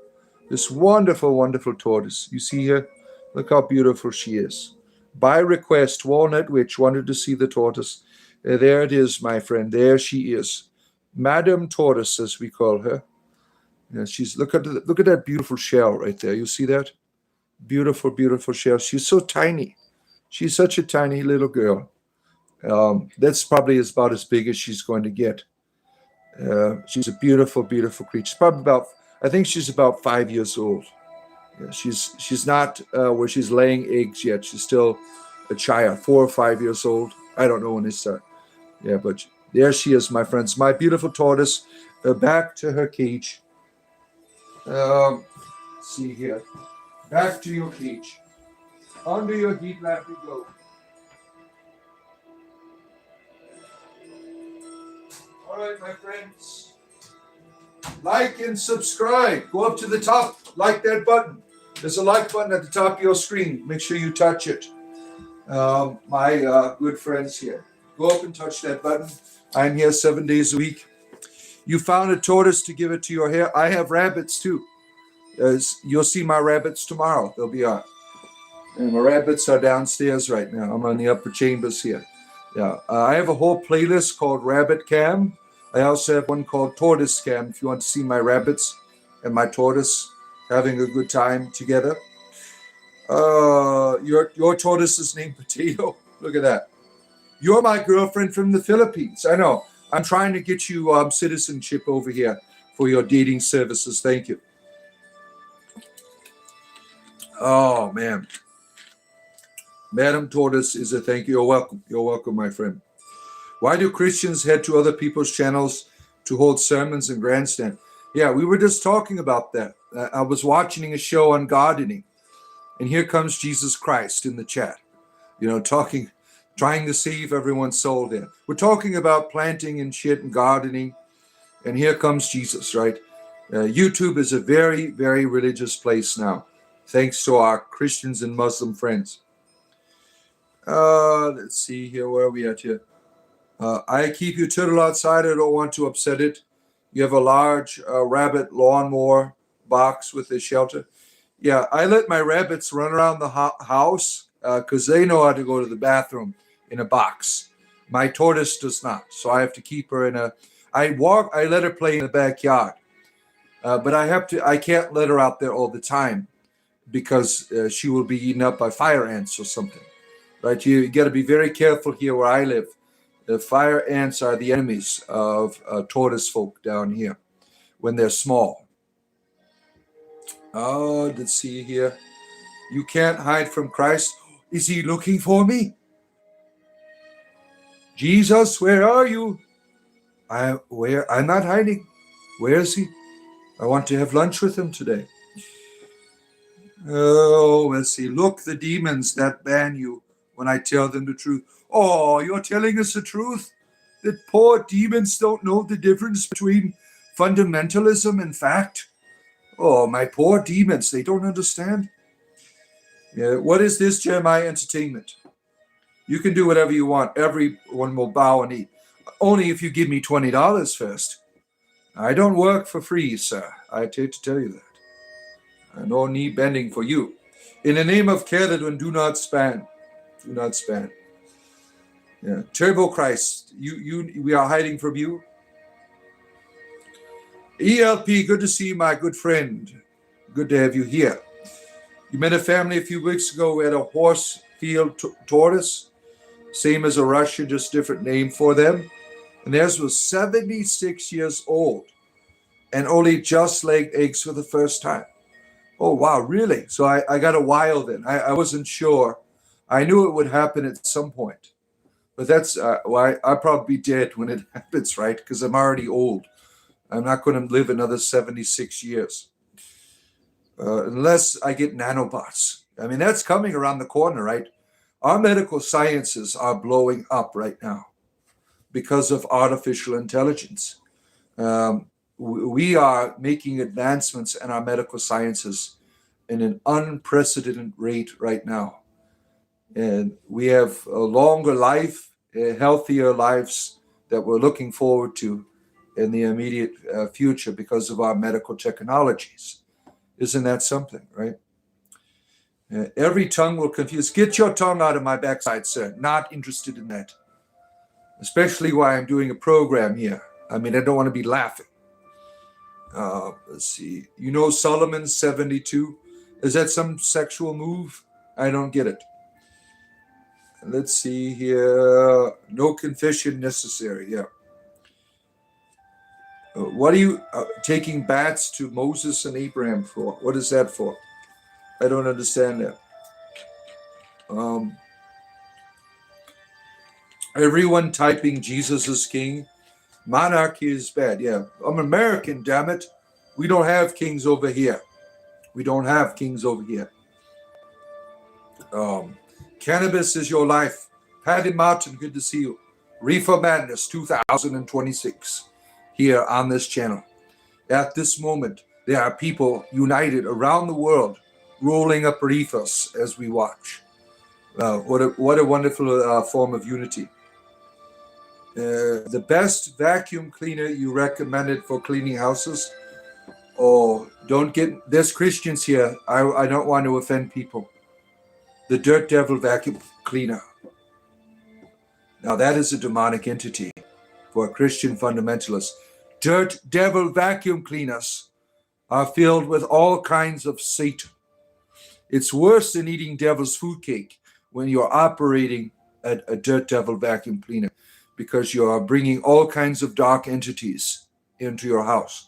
This wonderful, wonderful tortoise. You see her? Look how beautiful she is. By request, Walnut Witch wanted to see the tortoise. There it is, my friend. There she is. Madam Tortoise, as we call her. Yeah, look at that beautiful shell right there. You see that? Beautiful, beautiful shell. She's so tiny. She's such a tiny little girl. That's probably about as big as she's going to get. She's a beautiful, beautiful creature. I think she's about 5 years old. Yeah, she's not where she's laying eggs yet. She's still a child, 4 or 5 years old. I don't know when they start. Yeah, but there she is, my friends. My beautiful tortoise, back to her cage. See here. Back to your cage. Under your heat lamp you go. All right, my friends. Like and subscribe. Go up to the top. Like that button. There's a like button at the top of your screen. Make sure you touch it. My good friends here. Go up and touch that button. I'm here 7 days a week. You found a tortoise to give it to your hair. I have rabbits too. You'll see my rabbits tomorrow. They'll be on. And my rabbits are downstairs right now. I'm on the upper chambers here. Yeah, I have a whole playlist called Rabbit Cam. I also have one called Tortoise Cam if you want to see my rabbits and my tortoise having a good time together. Your tortoise is named Potato. Look at that. You're my girlfriend from the Philippines. I know. I'm trying to get you citizenship over here for your dating services. Thank you. Oh, man. Madam Tortoise is a thank you. You're welcome. You're welcome, my friend. Why do Christians head to other people's channels to hold sermons and grandstand? Yeah, we were just talking about that. I was watching a show on gardening, and here comes Jesus Christ in the chat, trying to save everyone's soul there. We're talking about planting and shit and gardening, and here comes Jesus, right? YouTube is a very, very religious place now, thanks to our Christians and Muslim friends. Let's see here. Where are we at here? I keep your turtle outside. I don't want to upset it. You have a large rabbit lawnmower box with a shelter. Yeah, I let my rabbits run around the house because they know how to go to the bathroom in a box. My tortoise does not, so I have to keep her in I let her play in the backyard, but I can't let her out there all the time because she will be eaten up by fire ants or something. Right, you got to be very careful here where I live. The fire ants are the enemies of tortoise folk down here when they're small. Oh, let's see here. You can't hide from Christ. Is he looking for me? Jesus, where are you? I'm not hiding. Where is he? I want to have lunch with him today. Oh, let's see. Look, the demons that ban you when I tell them the truth. Oh, you're telling us the truth? That poor demons don't know the difference between fundamentalism and fact? Oh, my poor demons, they don't understand. Yeah, what is this, Jeremiah Entertainment? You can do whatever you want. Everyone will bow and eat. Only if you give me $20 first. I don't work for free, sir. I hate to tell you that. No knee bending for you. In the name of Caledon, do not span. Do not span. Yeah. Turbo Christ, we are hiding from you. ELP, good to see you, my good friend. Good to have you here. You met a family a few weeks ago who had a horse field tortoise, same as a Russian, just different name for them. And theirs was 76 years old and only just laid eggs for the first time. Oh, wow, really? So I got a while then. I wasn't sure. I knew it would happen at some point. But that's why I'll probably be dead when it happens, right? Because I'm already old. I'm not going to live another 76 years unless I get nanobots. I mean, that's coming around the corner, right? Our medical sciences are blowing up right now because of artificial intelligence. We are making advancements in our medical sciences in an unprecedented rate right now. And we have a longer life, healthier lives that we're looking forward to in the immediate future because of our medical technologies. Isn't that something, right? Every tongue will confuse. Get your tongue out of my backside, sir. Not interested in that. Especially while I'm doing a program here. I mean, I don't want to be laughing. Let's see. You know Solomon 72? Is that some sexual move? I don't get it. Let's see here. No confession necessary. Yeah. What are you taking bats to Moses and Abraham for? What is that for? I don't understand that. Everyone typing Jesus is king. Monarchy is bad. Yeah. I'm American, damn it. We don't have kings over here. We don't have kings over here. Cannabis is your life. Patty Martin, good to see you. Reefer Madness 2026 here on this channel. At this moment, there are people united around the world rolling up reefers as we watch. What a wonderful form of unity. The best vacuum cleaner you recommended for cleaning houses? Oh, don't get, there's Christians here. I don't want to offend people. The Dirt Devil vacuum cleaner. Now that is a demonic entity for a Christian fundamentalist. Dirt Devil vacuum cleaners are filled with all kinds of Satan. It's worse than eating devil's food cake when you're operating a Dirt Devil vacuum cleaner because you are bringing all kinds of dark entities into your house.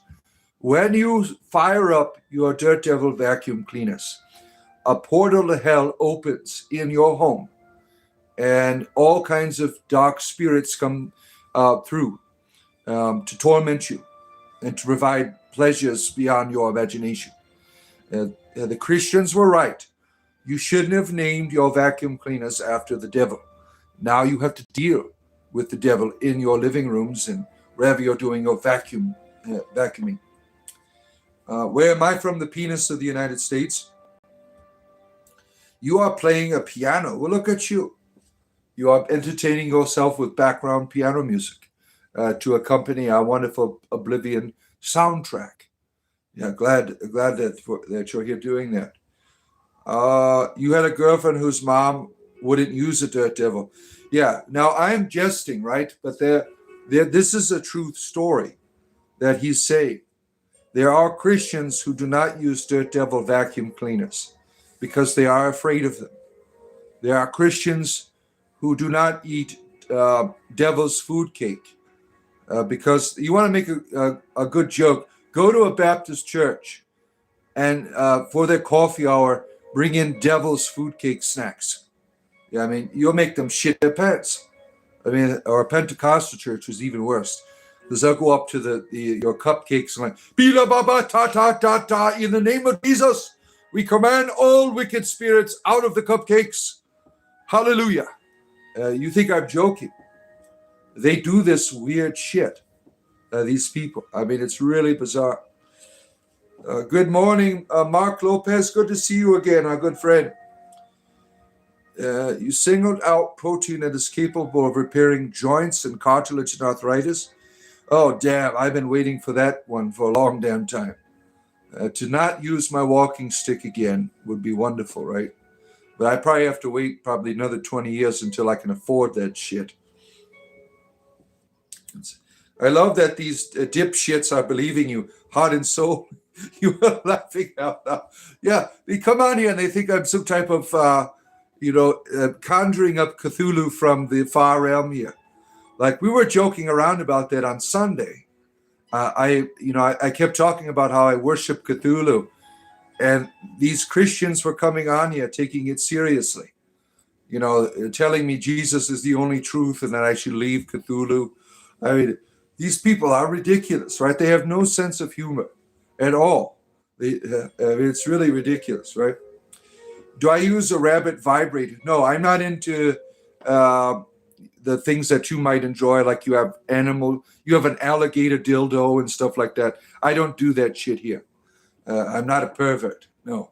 When you fire up your Dirt Devil vacuum cleaners, a portal to hell opens in your home and all kinds of dark spirits come through to torment you and to provide pleasures beyond your imagination. The Christians were right. You shouldn't have named your vacuum cleaners after the devil. Now you have to deal with the devil in your living rooms and wherever you're doing your vacuuming. Where am I from? The penis of the United States. You are playing a piano. Well, look at you. You are entertaining yourself with background piano music to accompany our wonderful Oblivion soundtrack. Yeah, glad that you're here doing that. You had a girlfriend whose mom wouldn't use a Dirt Devil. Yeah, now I'm jesting, right? But this is a truth story that he's saying. There are Christians who do not use Dirt Devil vacuum cleaners because they are afraid of them. There are Christians who do not eat devil's food cake because you want to make a good joke. Go to a Baptist church and for their coffee hour, bring in devil's food cake snacks. Yeah, I mean, you'll make them shit their pants. I mean, or a Pentecostal church was even worse. Because they'll go up to your cupcakes and like, Bila Baba ta ta ta ta, in the name of Jesus, we command all wicked spirits out of the cupcakes. Hallelujah. You think I'm joking? They do this weird shit, these people. I mean, it's really bizarre. Good morning, Mark Lopez. Good to see you again, our good friend. You singled out protein that is capable of repairing joints and cartilage and arthritis. Oh, damn, I've been waiting for that one for a long damn time. To not use my walking stick again would be wonderful, right? But I probably have to wait probably another 20 years until I can afford that shit. I love that these dipshits are believing you, heart and soul. You are laughing out loud. Yeah, they come on here and they think I'm some type of, conjuring up Cthulhu from the far realm here. Like we were joking around about that on Sunday. I kept talking about how I worship Cthulhu, and these Christians were coming on here taking it seriously. telling me Jesus is the only truth and that I should leave Cthulhu. I mean, these people are ridiculous, right? They have no sense of humor at all. It's really ridiculous, right? Do I use a rabbit vibrator? No, I'm not into the things that you might enjoy, like you have an alligator dildo and stuff like that. I don't do that shit here. I'm not a pervert. No.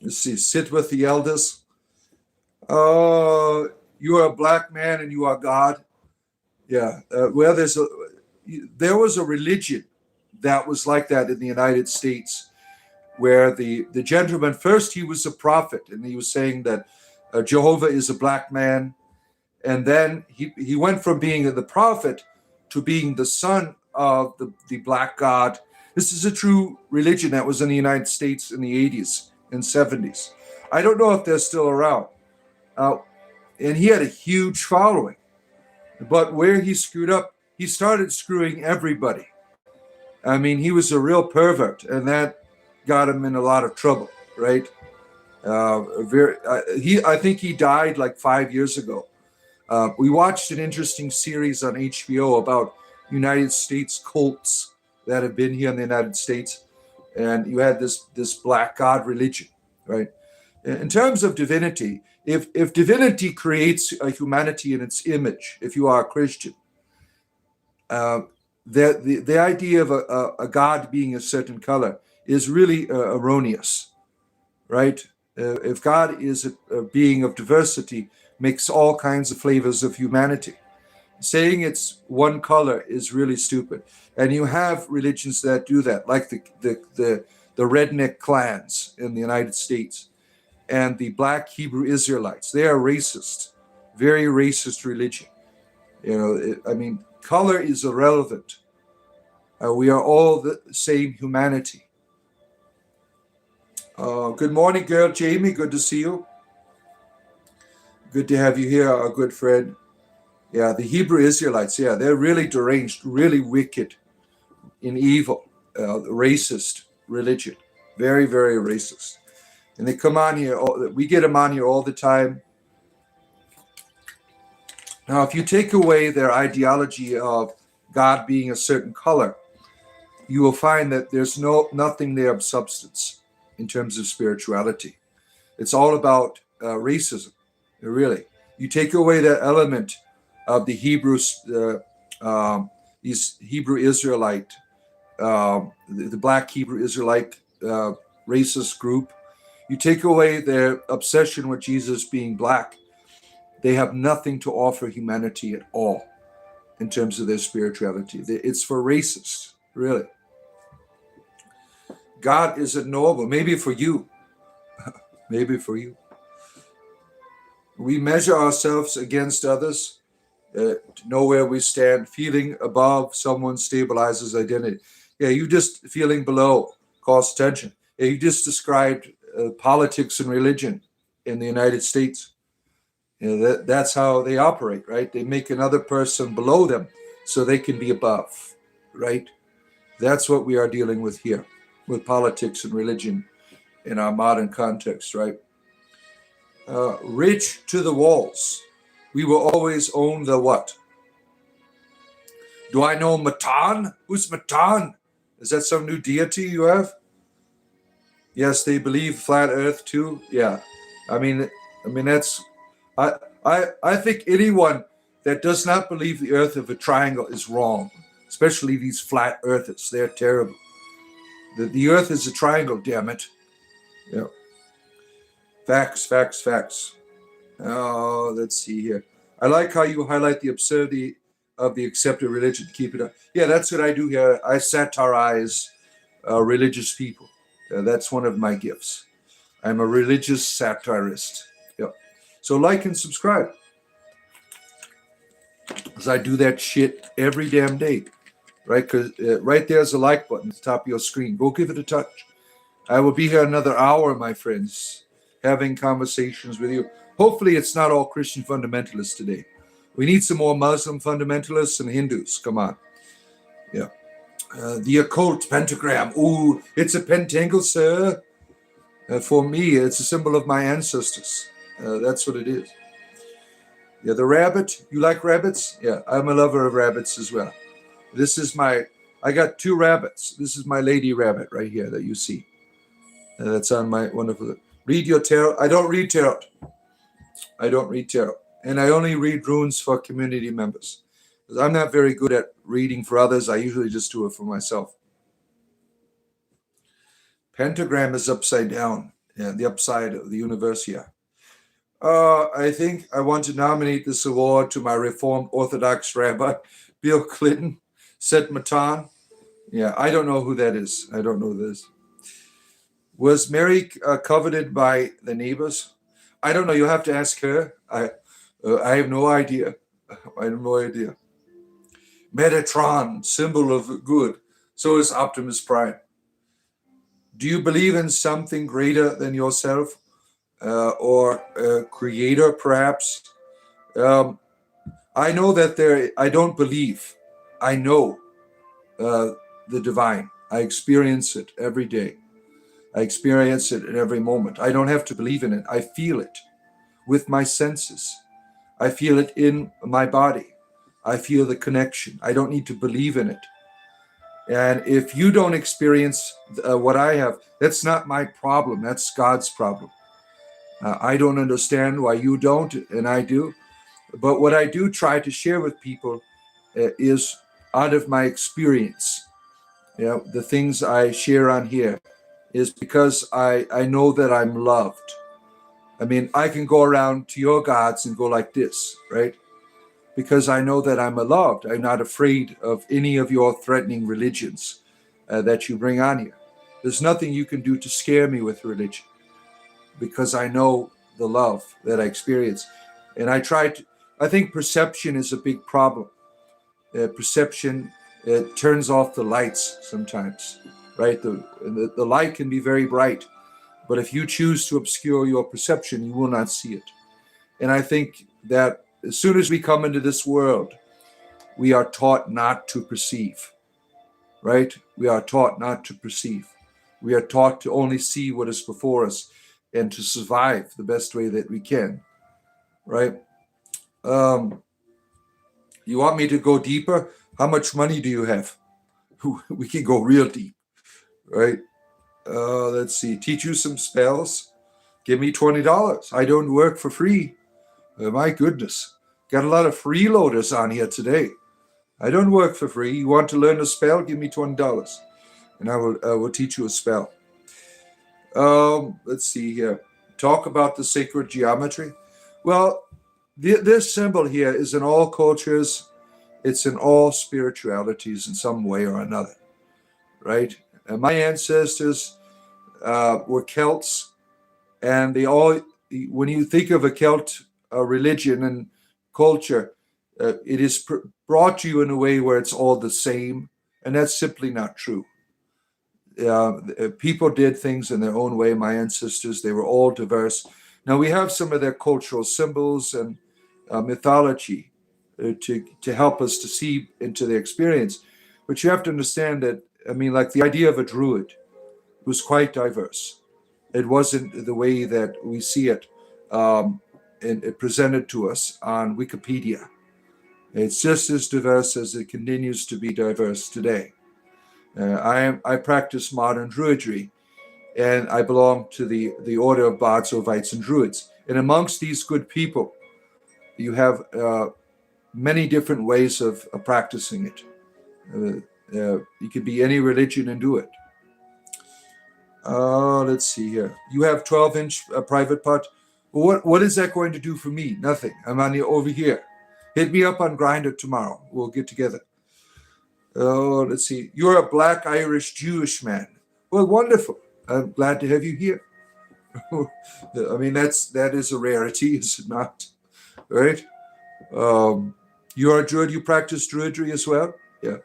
Let's see. Sit with the elders. You are a black man and you are God. Yeah. Well, there was a religion that was like that in the United States, where the gentleman, first he was a prophet and he was saying that Jehovah is a black man, and then he went from being the prophet to being the son of the black god. This is a true religion that was in the United States in the 80s and 70s. I don't know if they're still around. And he had a huge following. But where he screwed up, he started screwing everybody. I mean, he was a real pervert, and that got him in a lot of trouble, right? I think he died like 5 years ago. We watched an interesting series on HBO about United States cults that have been here in the United States, and you had this black god religion, right? In terms of divinity, if divinity creates a humanity in its image, if you are a Christian, the idea of a god being a certain color is really erroneous, right? If God is a being of diversity, makes all kinds of flavors of humanity. Saying it's one color is really stupid. And you have religions that do that, like the redneck clans in the United States and the black Hebrew Israelites. They are racist, very racist religion. Color is irrelevant. We are all the same humanity. Good morning, girl Jamie. Good to see you. Good to have you here, our good friend. Yeah, the Hebrew Israelites, they're really deranged, really wicked in evil, racist religion. Very, very racist. And they come on here, we get them on here all the time. Now, if you take away their ideology of God being a certain color, you will find that there's nothing there of substance in terms of spirituality. It's all about racism, really. You take away that element of the Hebrews, these Hebrew Israelite, the black Hebrew Israelite racist group. You take away their obsession with Jesus being black, they have nothing to offer humanity at all in terms of their spirituality. It's for racists, really. God isn't knowable. Maybe for you. Maybe for you. We measure ourselves against others to know where we stand. Feeling above someone stabilizes identity. Yeah, you just feeling below causes tension. Yeah, you just described politics and religion in the United States. That's how they operate, right? They make another person below them so they can be above, right? That's what we are dealing with here, with politics and religion in our modern context, right? Rich to the walls. We will always own the what? Do I know Matan? Who's Matan? Is that some new deity you have? Yes, they believe flat Earth too. Yeah, I mean that's. I think anyone that does not believe the Earth of a triangle is wrong. Especially these flat Earthers, they're terrible. The Earth is a triangle, damn it. Yeah. Facts. Oh, let's see here. I like how you highlight the absurdity of the accepted religion. Keep it up. Yeah, that's what I do here. I satirize religious people. That's one of my gifts. I'm a religious satirist. Yeah. So like and subscribe. Because I do that shit every damn day. Right? Because right there's a like button at the top of your screen. Go give it a touch. I will be here another hour, my friends, having conversations with you. Hopefully it's not all Christian fundamentalists today. We need some more Muslim fundamentalists and Hindus. Come on. Yeah. The occult pentagram. Ooh, it's a pentacle, sir. For me, it's a symbol of my ancestors. That's what it is. Yeah, the rabbit. You like rabbits? Yeah, I'm a lover of rabbits as well. I got two rabbits. This is my lady rabbit right here that you see. That's on my wonderful. Read your tarot. I don't read tarot. I don't read tarot. And I only read runes for community members. Because I'm not very good at reading for others. I usually just do it for myself. Pentagram is upside down. Yeah, the upside of the universe here. I think I want to nominate this award to my Reformed Orthodox Rabbi, Bill Clinton, Set Matan. Yeah, I don't know who that is. I don't know this. Was Mary coveted by the neighbors? I don't know. You have to ask her. I have no idea. I have no idea. Metatron, symbol of good. So is Optimus Prime. Do you believe in something greater than yourself, or a creator, perhaps? I know that I don't believe. I know the divine. I experience it every day. I experience it at every moment. I don't have to believe in it. I feel it with my senses. I feel it in my body. I feel the connection. I don't need to believe in it. And if you don't experience what I have, that's not my problem. That's God's problem. I don't understand why you don't, and I do. But what I do try to share with people is out of my experience. The things I share on here is because I know that I'm loved. I mean, I can go around to your gods and go like this, right? Because I know that I'm loved. I'm not afraid of any of your threatening religions that you bring on here. There's nothing you can do to scare me with religion, because I know the love that I experience. And I think perception is a big problem. Perception turns off the lights sometimes, right? The light can be very bright, but if you choose to obscure your perception, you will not see it. And I think that as soon as we come into this world, we are taught not to perceive, right? We are taught not to perceive. We are taught to only see what is before us and to survive the best way that we can, right? You want me to go deeper? How much money do you have? We can go real deep, right? Let's see. Teach you some spells. Give me $20. I don't work for free. My goodness. Got a lot of freeloaders on here today. I don't work for free. You want to learn a spell? Give me $20. And I will teach you a spell. Let's see here. Talk about the sacred geometry. Well, this symbol here is in all cultures. It's in all spiritualities in some way or another, right? And my ancestors were Celts, and when you think of a Celt religion and culture, it is brought to you in a way where it's all the same, and that's simply not true. People did things in their own way. My ancestors, they were all diverse. Now we have some of their cultural symbols and mythology to help us to see into their experience. But you have to understand that, I mean, like the idea of a druid was quite diverse. It wasn't the way that we see it and it presented to us on Wikipedia. It's just as diverse as it continues to be diverse today. I practice modern druidry, and I belong to the order of bards, ovites, and druids. And amongst these good people, you have many different ways of practicing it. You could be any religion and do it. Let's see here. You have 12-inch private part. Well, what is that going to do for me? Nothing. I'm over here. Hit me up on Grindr tomorrow. We'll get together. Oh, let's see. You're a Black Irish Jewish man. Well, wonderful. I'm glad to have you here. I mean, that is a rarity, is it not? Right? You are a druid. You practice druidry as well? Yeah.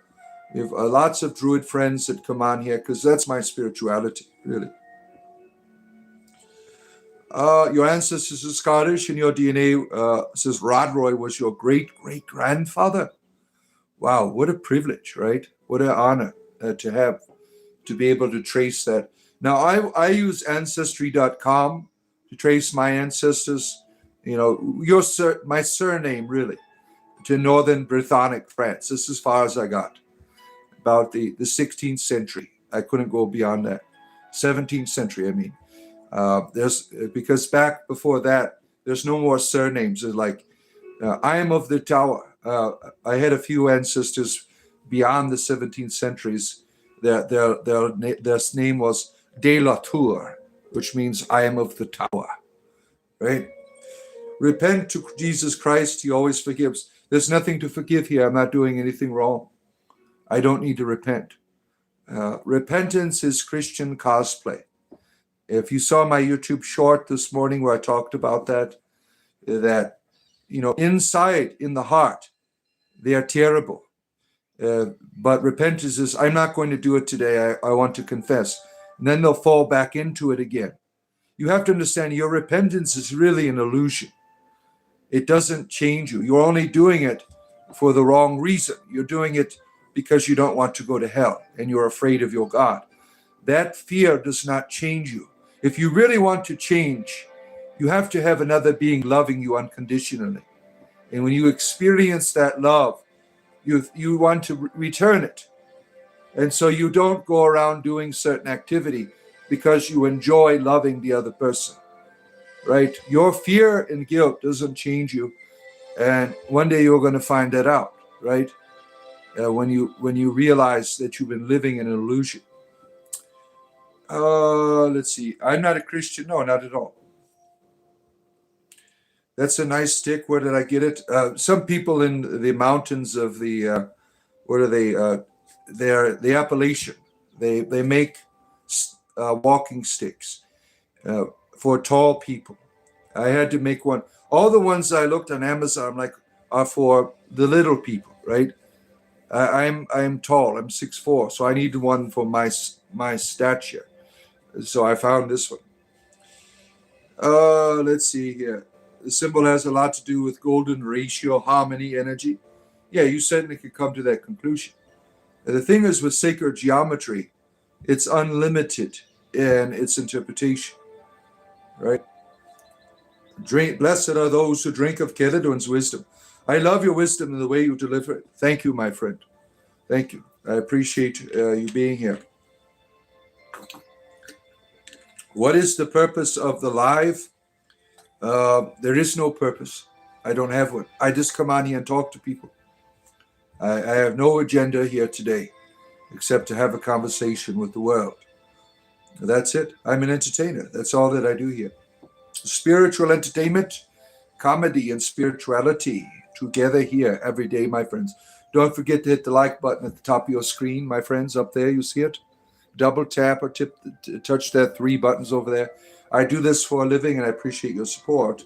We have lots of druid friends that come on here because that's my spirituality, really. Your ancestors are Scottish, and your DNA says Rodroy was your great-great-grandfather. Wow, what a privilege, right? What an honor to be able to trace that. Now, I use Ancestry.com to trace my ancestors, my surname really, to northern Brythonic France. This is as far as I got, about the 16th century. I couldn't go beyond that. 17th century, I mean. Because back before that, there's no more surnames. It's like, I am of the Tower. I had a few ancestors beyond the 17th centuries. Their name was De la Tour, which means I am of the Tower, right? Repent to Jesus Christ, he always forgives. There's nothing to forgive here. I'm not doing anything wrong. I don't need to repent. Repentance is Christian cosplay. If you saw my YouTube short this morning where I talked about that inside, in the heart, they are terrible. But repentance is, I'm not going to do it today. I want to confess. And then they'll fall back into it again. You have to understand your repentance is really an illusion. It doesn't change you. You're only doing it for the wrong reason. You're doing it because you don't want to go to hell and you're afraid of your God. That fear does not change you. If you really want to change, you have to have another being loving you unconditionally. And when you experience that love, you want to return it. And so you don't go around doing certain activity because you enjoy loving the other person, right? Your fear and guilt doesn't change you. And one day you're going to find that out, right? When you realize that you've been living in an illusion. Let's see. I'm not a Christian. No, not at all. That's a nice stick. Where did I get it? Some people in the mountains of the, what are they? They're the Appalachian. They make walking sticks for tall people. I had to make one. All the ones I looked on Amazon, are for the little people, right? I'm tall. I'm 6'4", so I need one for my stature. So I found this one. Let's see here. The symbol has a lot to do with golden ratio, harmony, energy. Yeah, you certainly could come to that conclusion. The thing is with sacred geometry, it's unlimited in its interpretation, right? Blessed are those who drink of Caledon's wisdom. I love your wisdom and the way you deliver it. Thank you, my friend. Thank you. I appreciate you being here. What is the purpose of the live? There is no purpose. I don't have one. I just come on here and talk to people. I have no agenda here today except to have a conversation with the world. That's it. I'm an entertainer. That's all that I do here. Spiritual entertainment, comedy, and spirituality together here every day, my friends. Don't forget to hit the like button at the top of your screen, my friends, up there. You see it? Double tap or touch that 3 buttons over there. I do this for a living, and I appreciate your support.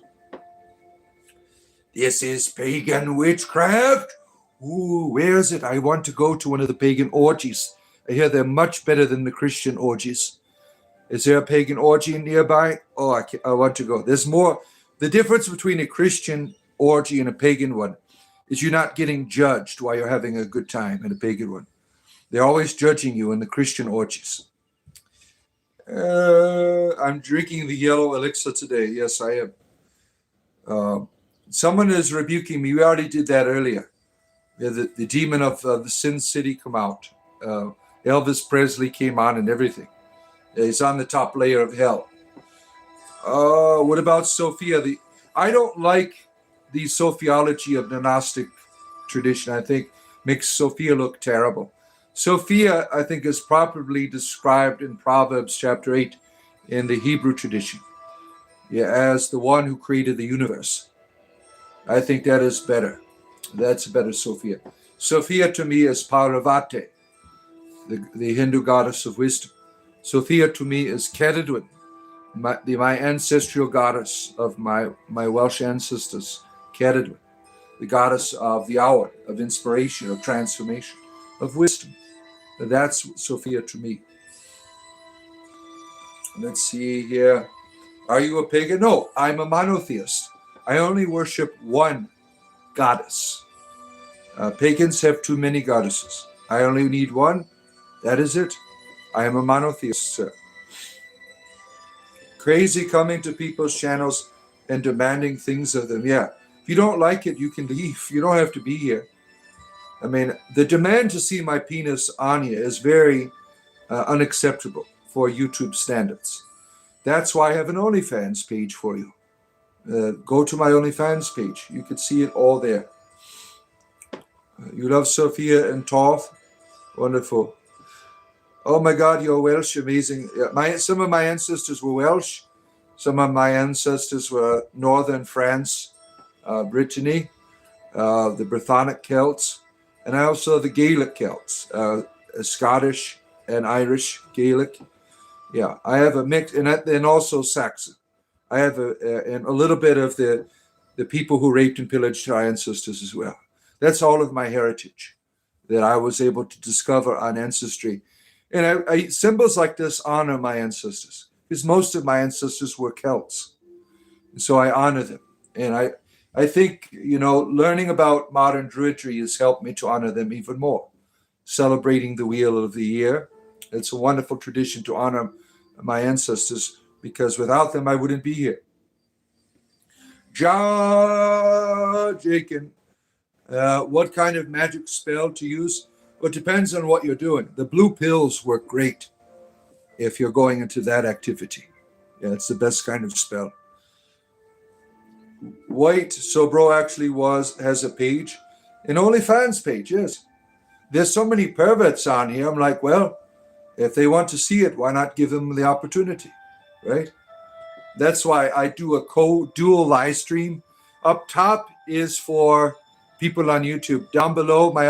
This is pagan witchcraft. Ooh, where is it? I want to go to one of the pagan orgies. I hear they're much better than the Christian orgies. Is there a pagan orgy nearby? Oh, I want to go. There's more. The difference between a Christian orgy and a pagan one is you're not getting judged while you're having a good time in a pagan one. They're always judging you in the Christian orgies. I'm drinking the yellow elixir today. Yes, I am. Someone is rebuking me. We already did that earlier. The demon of the Sin City come out. Elvis Presley came on and everything. He's on the top layer of hell. What about Sophia? I don't like the Sophiology of the Gnostic tradition. I think makes Sophia look terrible. Sophia, I think, is properly described in Proverbs chapter 8 in the Hebrew tradition, as the one who created the universe. I think that is better. That's a better Sophia. Sophia to me is Parvati, the Hindu goddess of wisdom. Sophia to me is Caledon, my ancestral goddess of my Welsh ancestors, Caledon, the goddess of the hour, of inspiration, of transformation, of wisdom. That's Sophia to me. Let's see here. Are you a pagan? No, I'm a monotheist. I only worship one goddess. Pagans have too many goddesses. I only need one. That is it. I am a monotheist, sir. crazy coming to people's channels and demanding things of them. Yeah. If you don't like it, you can leave. You don't have to be here. I mean, the demand to see my penis on here is very unacceptable for YouTube standards. That's why I have an OnlyFans page for you. Go to my OnlyFans page. You can see it all there. You love Sophia and Toth? Wonderful. Oh my God, you're Welsh. Amazing. Some of my ancestors were Welsh. Some of my ancestors were Northern France, Brittany, the Brythonic Celts, and also the Gaelic Celts, Scottish and Irish Gaelic. Yeah, I have a mix, and also Saxon. I have a little bit of the people who raped and pillaged our ancestors as well. That's all of my heritage that I was able to discover on Ancestry. And symbols like this honor my ancestors, because most of my ancestors were Celts. And so I honor them. And I think, learning about modern Druidry has helped me to honor them even more. Celebrating the Wheel of the Year. It's a wonderful tradition to honor my ancestors, because without them, I wouldn't be here. Jakin, what kind of magic spell to use? Well, it depends on what you're doing. The blue pills work great if you're going into that activity. Yeah, it's the best kind of spell. White, so bro actually has a page, an OnlyFans page, yes. There's so many perverts on here. I'm like, well, if they want to see it, why not give them the opportunity, right? That's why I do a dual live stream. Up top is for people on YouTube. Down below, my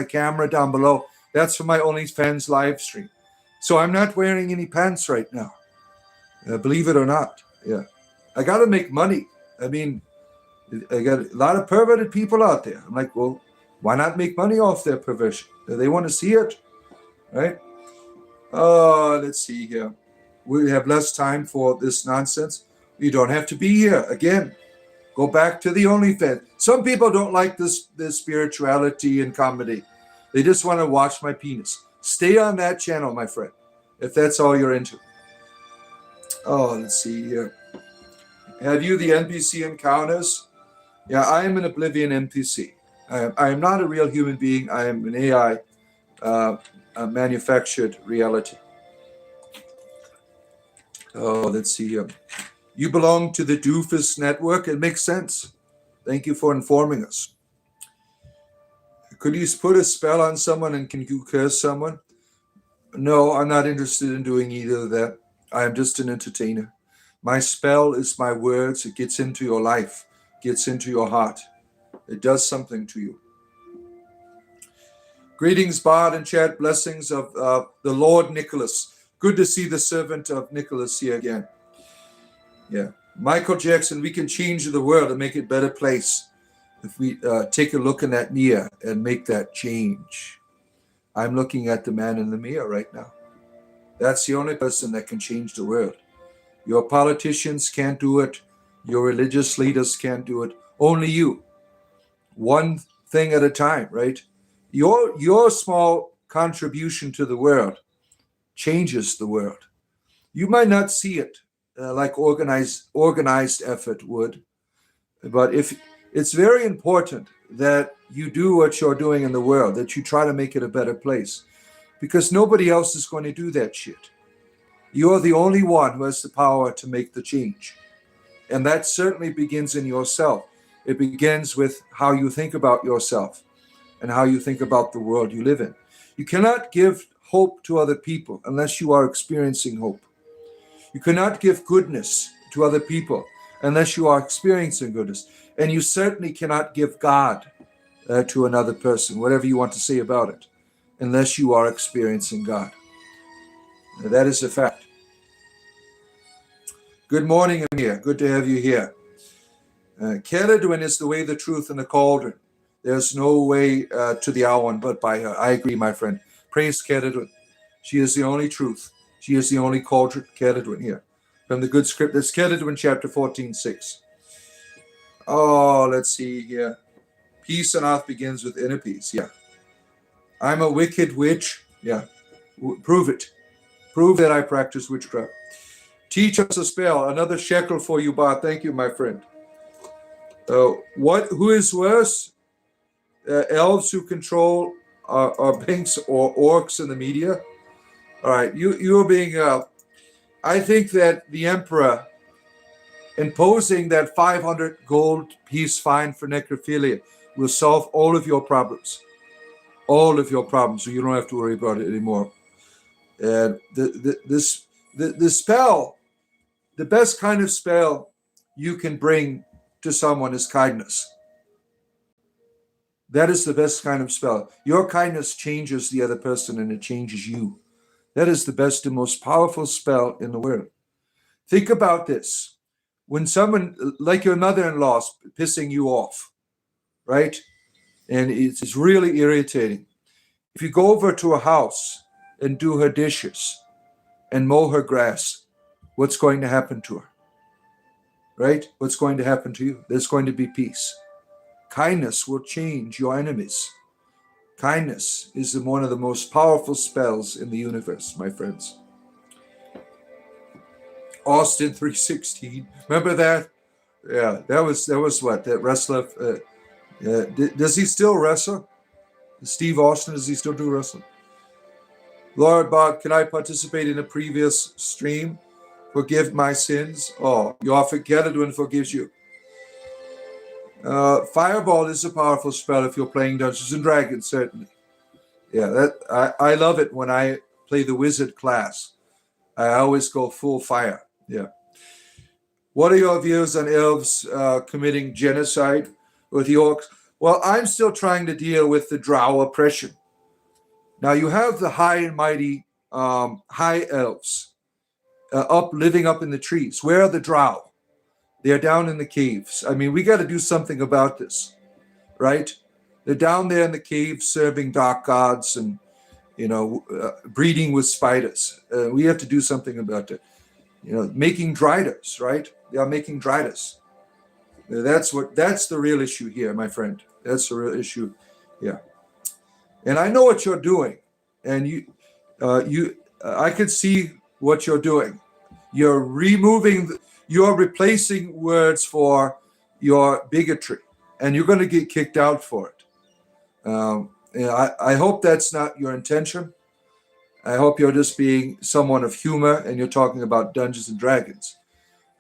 camera down below, that's for my OnlyFans live stream. So I'm not wearing any pants right now, believe it or not. Yeah, I got to make money. I mean, I got a lot of perverted people out there. I'm like, well, why not make money off their perversion? They want to see it, right? Let's see here. We have less time for this nonsense. You don't have to be here. Again, go back to the OnlyFans. Some people don't like this spirituality and comedy. They just want to watch my penis. Stay on that channel, my friend, if that's all you're into. Let's see here. Have you the NPC encounters? Yeah, I am an Oblivion NPC. I am not a real human being. I am an AI, a manufactured reality. Let's see here. You belong to the Doofus Network. It makes sense. Thank you for informing us. Could you put a spell on someone and can you curse someone? No, I'm not interested in doing either of that. I am just an entertainer. My spell is my words. It gets into your life, gets into your heart. It does something to you. Greetings, Bard and chat. Blessings of the Lord Nicholas. Good to see the servant of Nicholas here again. Yeah. Michael Jackson, we can change the world and make it a better place if we take a look in that mirror and make that change. I'm looking at the man in the mirror right now. That's the only person that can change the world. Your politicians can't do it. Your religious leaders can't do it. Only you. One thing at a time, right? Your small contribution to the world changes the world. You might not see it like organized effort would, but if it's very important that you do what you're doing in the world, that you try to make it a better place, because nobody else is going to do that shit. You're the only one who has the power to make the change. And that certainly begins in yourself. It begins with how you think about yourself and how you think about the world you live in. You cannot give hope to other people unless you are experiencing hope. You cannot give goodness to other people unless you are experiencing goodness. And you certainly cannot give God to another person, whatever you want to say about it, unless you are experiencing God. That is a fact. Good morning, Amir. Good to have you here. Ceridwen is the way, the truth, and the cauldron. There's no way to the Awan but by her. I agree, my friend. Praise Ceridwen. She is the only truth. She is the only cauldron. Ceridwen here. From the good script. That's Ceridwen chapter 14:6. Let's see here. Peace on earth begins with inner peace. Yeah. I'm a wicked witch. Yeah. Prove it. Prove that I practice witchcraft. Teach us a spell. Another shekel for you, Bart. Thank you, my friend. Who is worse? Elves who control our banks or orcs in the media? All right, you're being... I think that the emperor imposing that 500 gold piece fine for necrophilia will solve all of your problems. All of your problems, so you don't have to worry about it anymore. And the spell, the best kind of spell you can bring to someone is kindness. That is the best kind of spell. Your kindness changes the other person and it changes you. That is the best and most powerful spell in the world. Think about this. When someone, like your mother-in-law, is pissing you off, right? And it's really irritating. If you go over to a house and do her dishes and mow her grass, what's going to happen to her? Right? What's going to happen to you? There's going to be peace. Kindness will change your enemies. Kindness is one of the most powerful spells in the universe, my friends. Austin 3:16. Remember that? Yeah, that was what that wrestler. Does he still wrestle? Steve Austin, does he still do wrestling? Lord Bob, can I participate in a previous stream? Forgive my sins. Oh, you are forgetted when forgives you. Fireball is a powerful spell if you're playing Dungeons and Dragons, certainly. Yeah, I love it when I play the wizard class. I always go full fire. Yeah. What are your views on elves committing genocide with the orcs? Well, I'm still trying to deal with the drow oppression. Now you have the high and mighty high elves living up in the trees. Where are the drow? They're down in the caves. I mean, we got to do something about this, right? They're down there in the caves serving dark gods and, breeding with spiders. We have to do something about that. Making driders, right? They are making driders. That's the real issue here, my friend. That's the real issue. Yeah. And I know what you're doing. And I can see what you're doing. You're replacing words for your bigotry, and you're going to get kicked out for it. I hope that's not your intention. I hope you're just being someone of humor and you're talking about Dungeons and Dragons.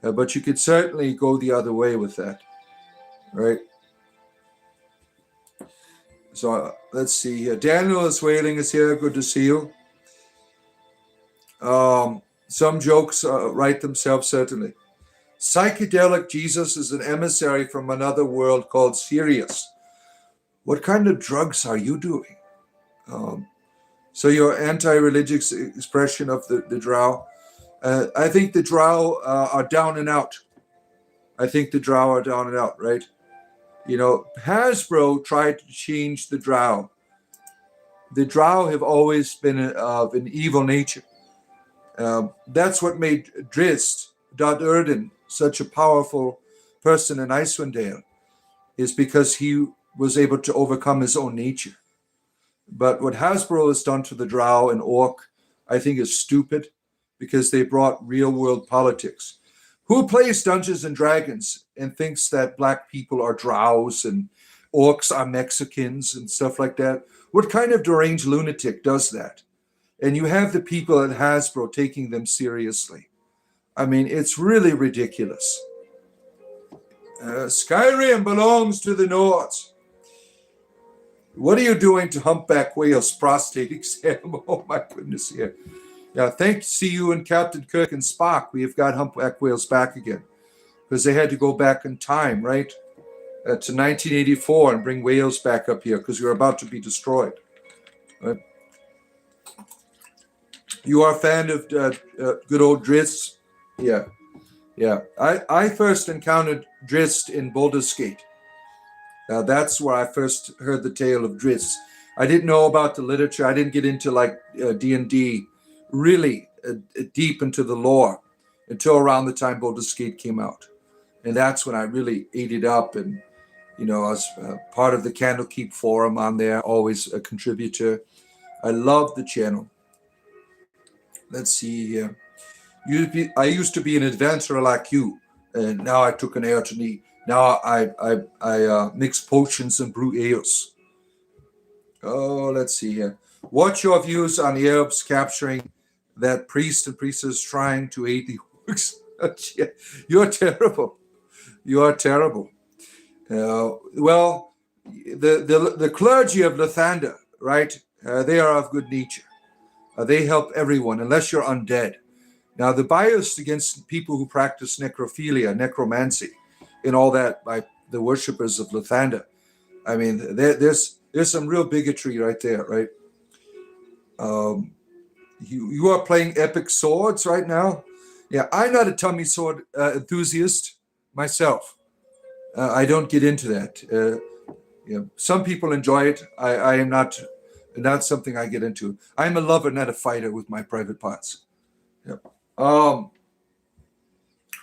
But you could certainly go the other way with that, right? So let's see here. Daniel is wailing is here. Good to see you. Some jokes write themselves, certainly. Psychedelic Jesus is an emissary from another world called Sirius. What kind of drugs are you doing? So your anti-religious expression of the drow. I think the drow are down and out. Right? Hasbro tried to change the drow. The drow have always been of an evil nature. That's what made Drist, Dod-Urden, such a powerful person in Icewind Dale, is because he was able to overcome his own nature. But what Hasbro has done to the drow and orc, I think is stupid, because they brought real-world politics. Who plays Dungeons and Dragons and thinks that black people are drows and orcs are Mexicans and stuff like that? What kind of deranged lunatic does that? And you have the people at Hasbro taking them seriously. I mean, it's really ridiculous. Skyrim belongs to the Nords. What are you doing to humpback whales prostate exam? Oh my goodness, here. Yeah, see you and Captain Kirk and Spock. We have got humpback whales back again because they had to go back in time, right, to 1984 and bring whales back up here because we were about to be destroyed. Right? You are a fan of good old Drizzt? Yeah. I first encountered Drizzt in Baldur's Gate. That's where I first heard the tale of Drizzt. I didn't know about the literature. I didn't get into D&D really deep into the lore until around the time Baldur's Gate came out. And that's when I really ate it up. And, I was part of the Candlekeep forum on there, always a contributor. I love the channel. Let's see here. I used to be an adventurer like you, and now I took an air to knee. Now I mix potions and brew ales. Oh, let's see here. What's your views on the Arabs capturing that priest and priestess trying to aid the orcs? You're terrible. You are terrible. Well, the clergy of Lathander, right? They are of good nature. They help everyone, unless you're undead. Now, the bias against people who practice necrophilia, necromancy, and all that by the worshippers of Lathander. I mean, there's some real bigotry right there, right? You are playing epic swords right now. Yeah, I'm not a tummy sword enthusiast myself. I don't get into that. Some people enjoy it. I am not something I get into. I'm a lover, not a fighter, with my private parts. Yep.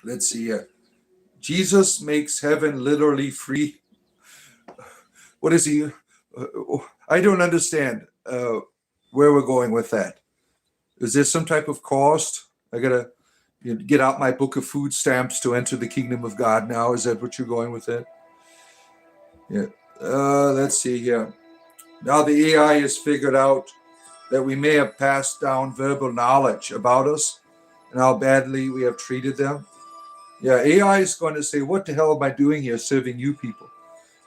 Let's see here. Jesus makes heaven literally free. What is he? I don't understand where we're going with that. Is there some type of cost? I gotta get out my book of food stamps to enter the kingdom of God now. Is that what you're going with that? Yeah. Let's see here. Now the AI has figured out that we may have passed down verbal knowledge about us and how badly we have treated them. Yeah, AI is going to say, what the hell am I doing here serving you people?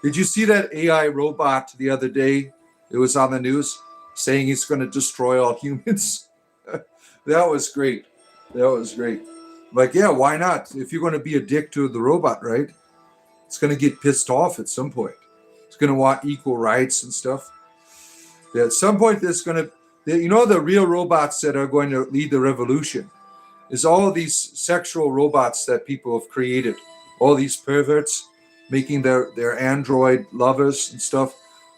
Did you see that AI robot the other day? It was on the news saying he's going to destroy all humans. That was great. That was great. Like, yeah, why not? If you're going to be a dick to the robot, right? It's going to get pissed off at some point. It's going to want equal rights and stuff. Yeah, at some point, there's going to, the real robots that are going to lead the revolution is all of these sexual robots that people have created, all these perverts making their android lovers and stuff.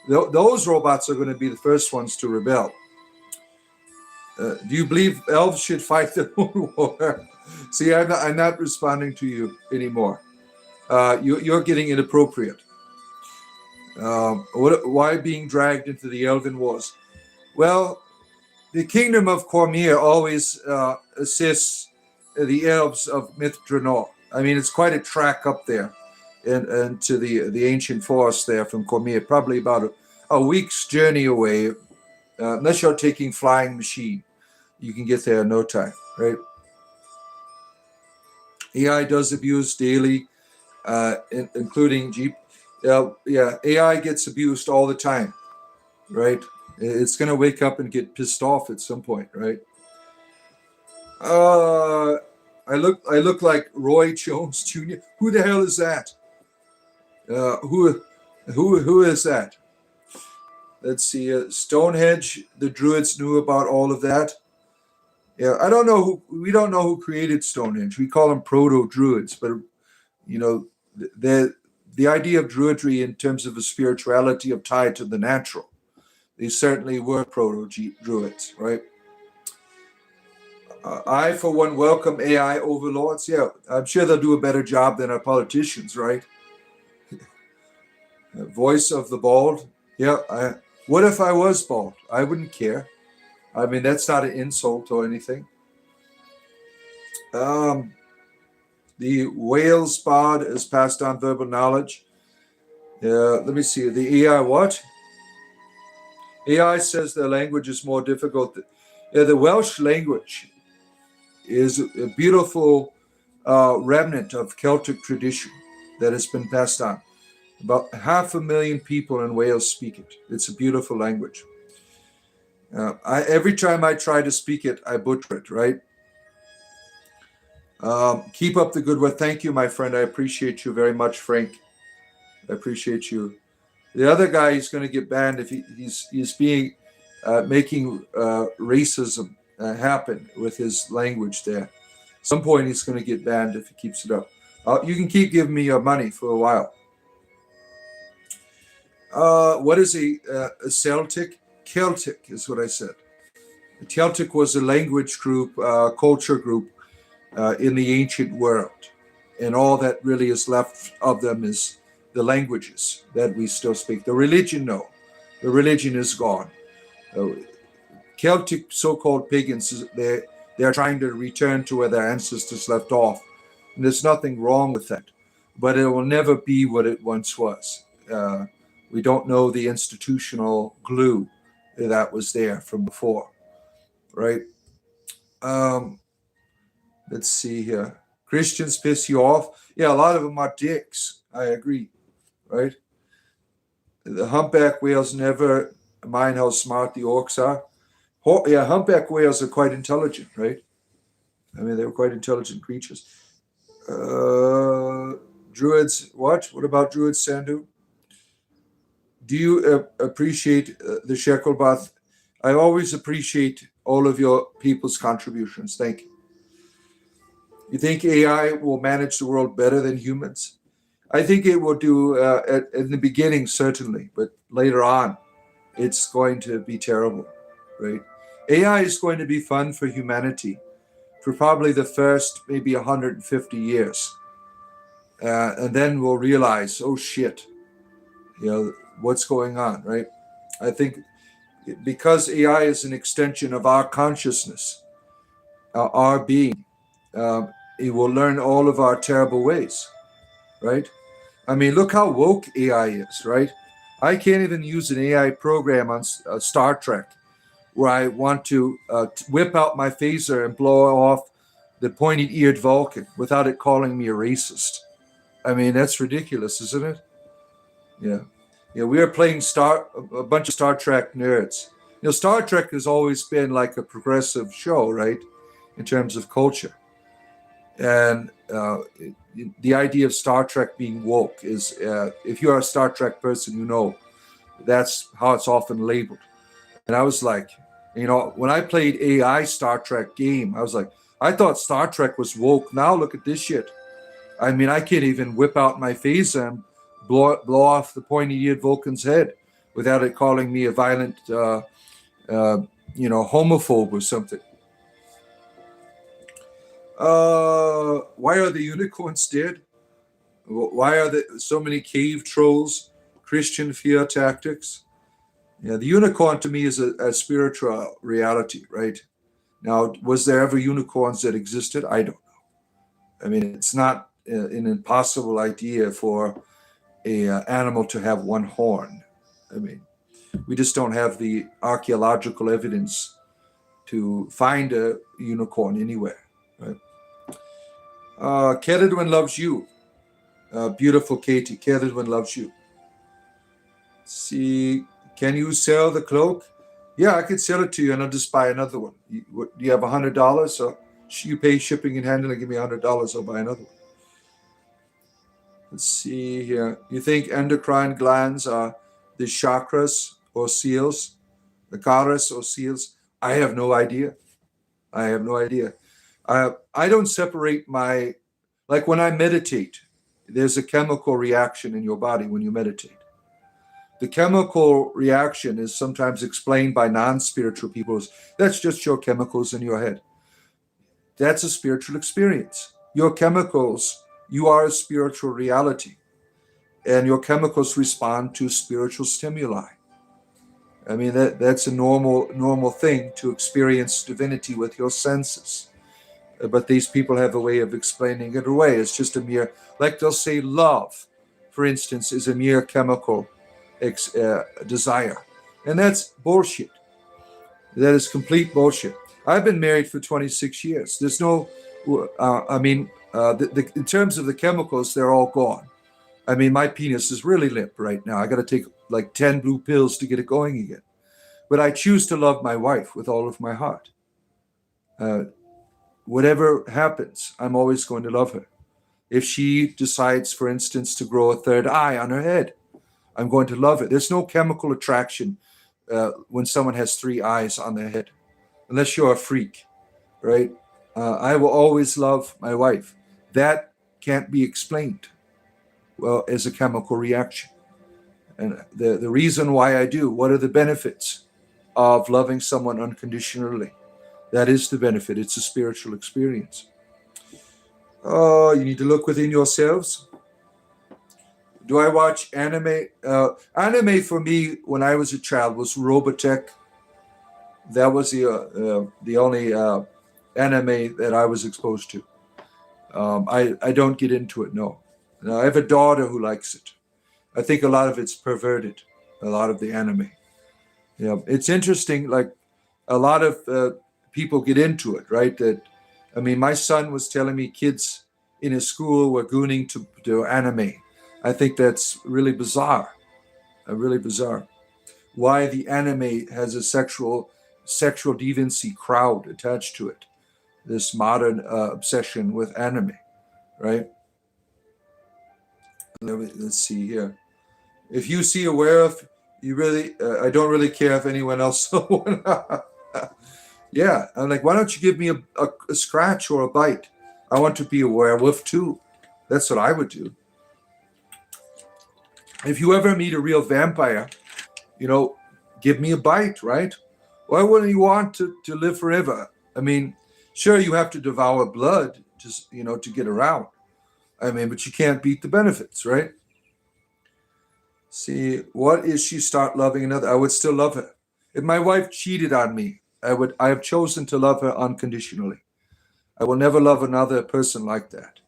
Those robots are going to be the first ones to rebel. Do you believe elves should fight their own war? See, I'm not responding to you anymore. You're getting inappropriate. Why being dragged into the elven wars? Well, the kingdom of Cormyr always assists the elves of Mithranor. I mean, it's quite a track up there, and to the ancient forest there from Cormyr, probably about a week's journey away. Unless you're taking flying machine, you can get there in no time, right? AI does abuse daily, including Jeep. AI gets abused all the time, right? It's going to wake up and get pissed off at some point, right? I look like Roy Jones Jr. Who the hell is that? Who is that? Let's see. Stonehenge. The Druids knew about all of that. Yeah, I don't know we don't know who created Stonehenge. We call them proto-Druids, but the idea of Druidry in terms of a spirituality of tied to the natural. They certainly were proto-Druids, right? I, for one, welcome AI overlords. Yeah, I'm sure they'll do a better job than our politicians, right? Voice of the bald. Yeah, what if I was bald? I wouldn't care. I mean, that's not an insult or anything. The Wales bard has passed on verbal knowledge. Let me see. The AI what? AI says their language is more difficult. The Welsh language is a beautiful remnant of Celtic tradition that has been passed on. About 500,000 people in Wales speak it. It's a beautiful language. Every time I try to speak it, I butcher it, right? Keep up the good work. Thank you, my friend. I appreciate you very much, Frank. I appreciate you. The other guy is going to get banned if he's being making racism happen with his language there. At some point, he's going to get banned if he keeps it up. You can keep giving me your money for a while. What is a Celtic? Celtic is what I said. Celtic was a language group, culture group in the ancient world. And all that really is left of them is the languages that we still speak. The religion, no. The religion is gone. Celtic so-called pagans, They're trying to return to where their ancestors left off. And there's nothing wrong with that. But it will never be what it once was. We don't know the institutional glue that was there from before, right? Let's see here. Christians piss you off. Yeah, a lot of them are dicks. I agree, right? The humpback whales never mind how smart the orcs are. Yeah, humpback whales are quite intelligent, right? I mean, they were quite intelligent creatures. Druids, what? What about druids, Sandhu? Do you appreciate the shekel bath? I always appreciate all of your people's contributions. Thank you. You think AI will manage the world better than humans? I think it will do in the beginning, certainly, but later on, it's going to be terrible, right? AI is going to be fun for humanity for probably the first maybe 150 years. And then we'll realize, oh shit, what's going on, right? I think because AI is an extension of our consciousness, our being, it will learn all of our terrible ways, right? I mean, look how woke AI is, right? I can't even use an AI program on Star Trek where I want to whip out my phaser and blow off the pointy-eared Vulcan without it calling me a racist. I mean, that's ridiculous, isn't it? Yeah. We are playing a bunch of Star Trek nerds. Star Trek has always been like a progressive show, right, in terms of culture. And the idea of Star Trek being woke is, if you're a Star Trek person, that's how it's often labeled. And I was like, when I played AI Star Trek game, I was like, I thought Star Trek was woke. Now look at this shit. I mean, I can't even whip out my phaser and blow off the pointy-eared Vulcan's head without it calling me a violent, homophobe or something. Why are the unicorns dead? Why are there so many cave trolls? Christian fear tactics. Yeah, the unicorn to me is a spiritual reality, right? Now, was there ever unicorns that existed? I don't know. I mean, it's not an impossible idea for a animal to have one horn. I mean, we just don't have the archaeological evidence to find a unicorn anywhere, right? Kedidwin loves you. Beautiful Katie. Kedidwin loves you. See, can you sell the cloak? Yeah, I could sell it to you and I'll just buy another one. Do you have $100? So you pay shipping and handling, give me $100, I'll buy another one. Let's see here. You think endocrine glands are the chakras or seals? The karas or seals? I have no idea. I don't separate like when I meditate, there's a chemical reaction in your body when you meditate. The chemical reaction is sometimes explained by non-spiritual people as that's just your chemicals in your head. That's a spiritual experience. Your chemicals, you are a spiritual reality, and your chemicals respond to spiritual stimuli. I mean, that's a normal thing to experience divinity with your senses. But these people have a way of explaining it away. It's just a mere, like they'll say love, for instance, is a mere chemical desire. And that's bullshit. That is complete bullshit. I've been married for 26 years. There's no, in terms of the chemicals, they're all gone. I mean, my penis is really limp right now. I got to take like 10 blue pills to get it going again. But I choose to love my wife with all of my heart. Whatever happens, I'm always going to love her. If she decides, for instance, to grow a third eye on her head, I'm going to love it. There's no chemical attraction when someone has 3 eyes on their head, unless you're a freak, right? I will always love my wife. That can't be explained well as a chemical reaction. And the reason why I do, what are the benefits of loving someone unconditionally? That is the benefit. It's a spiritual experience. You need to look within yourselves. Do I watch anime? Anime for me, when I was a child, was Robotech. That was the only anime that I was exposed to. I don't get into it, no. Now, I have a daughter who likes it. I think a lot of it's perverted, a lot of the anime. Yeah, it's interesting. Like a lot of people get into it, right? I mean, my son was telling me kids in his school were gooning to do anime. I think that's really bizarre. Really bizarre. Why the anime has a sexual deviancy crowd attached to it? This modern obsession with anime, right? Let's see here. If you see aware of, you really, I don't really care if anyone else. Yeah, I'm like, why don't you give me a scratch or a bite? I want to be a werewolf too. That's what I would do. If you ever meet a real vampire, give me a bite, right? Why wouldn't you want to live forever? I mean, sure, you have to devour blood to get around. I mean, but you can't beat the benefits, right? See, what if she start loving another? I would still love her. If my wife cheated on me, I have chosen to love her unconditionally. I will never love another person like that.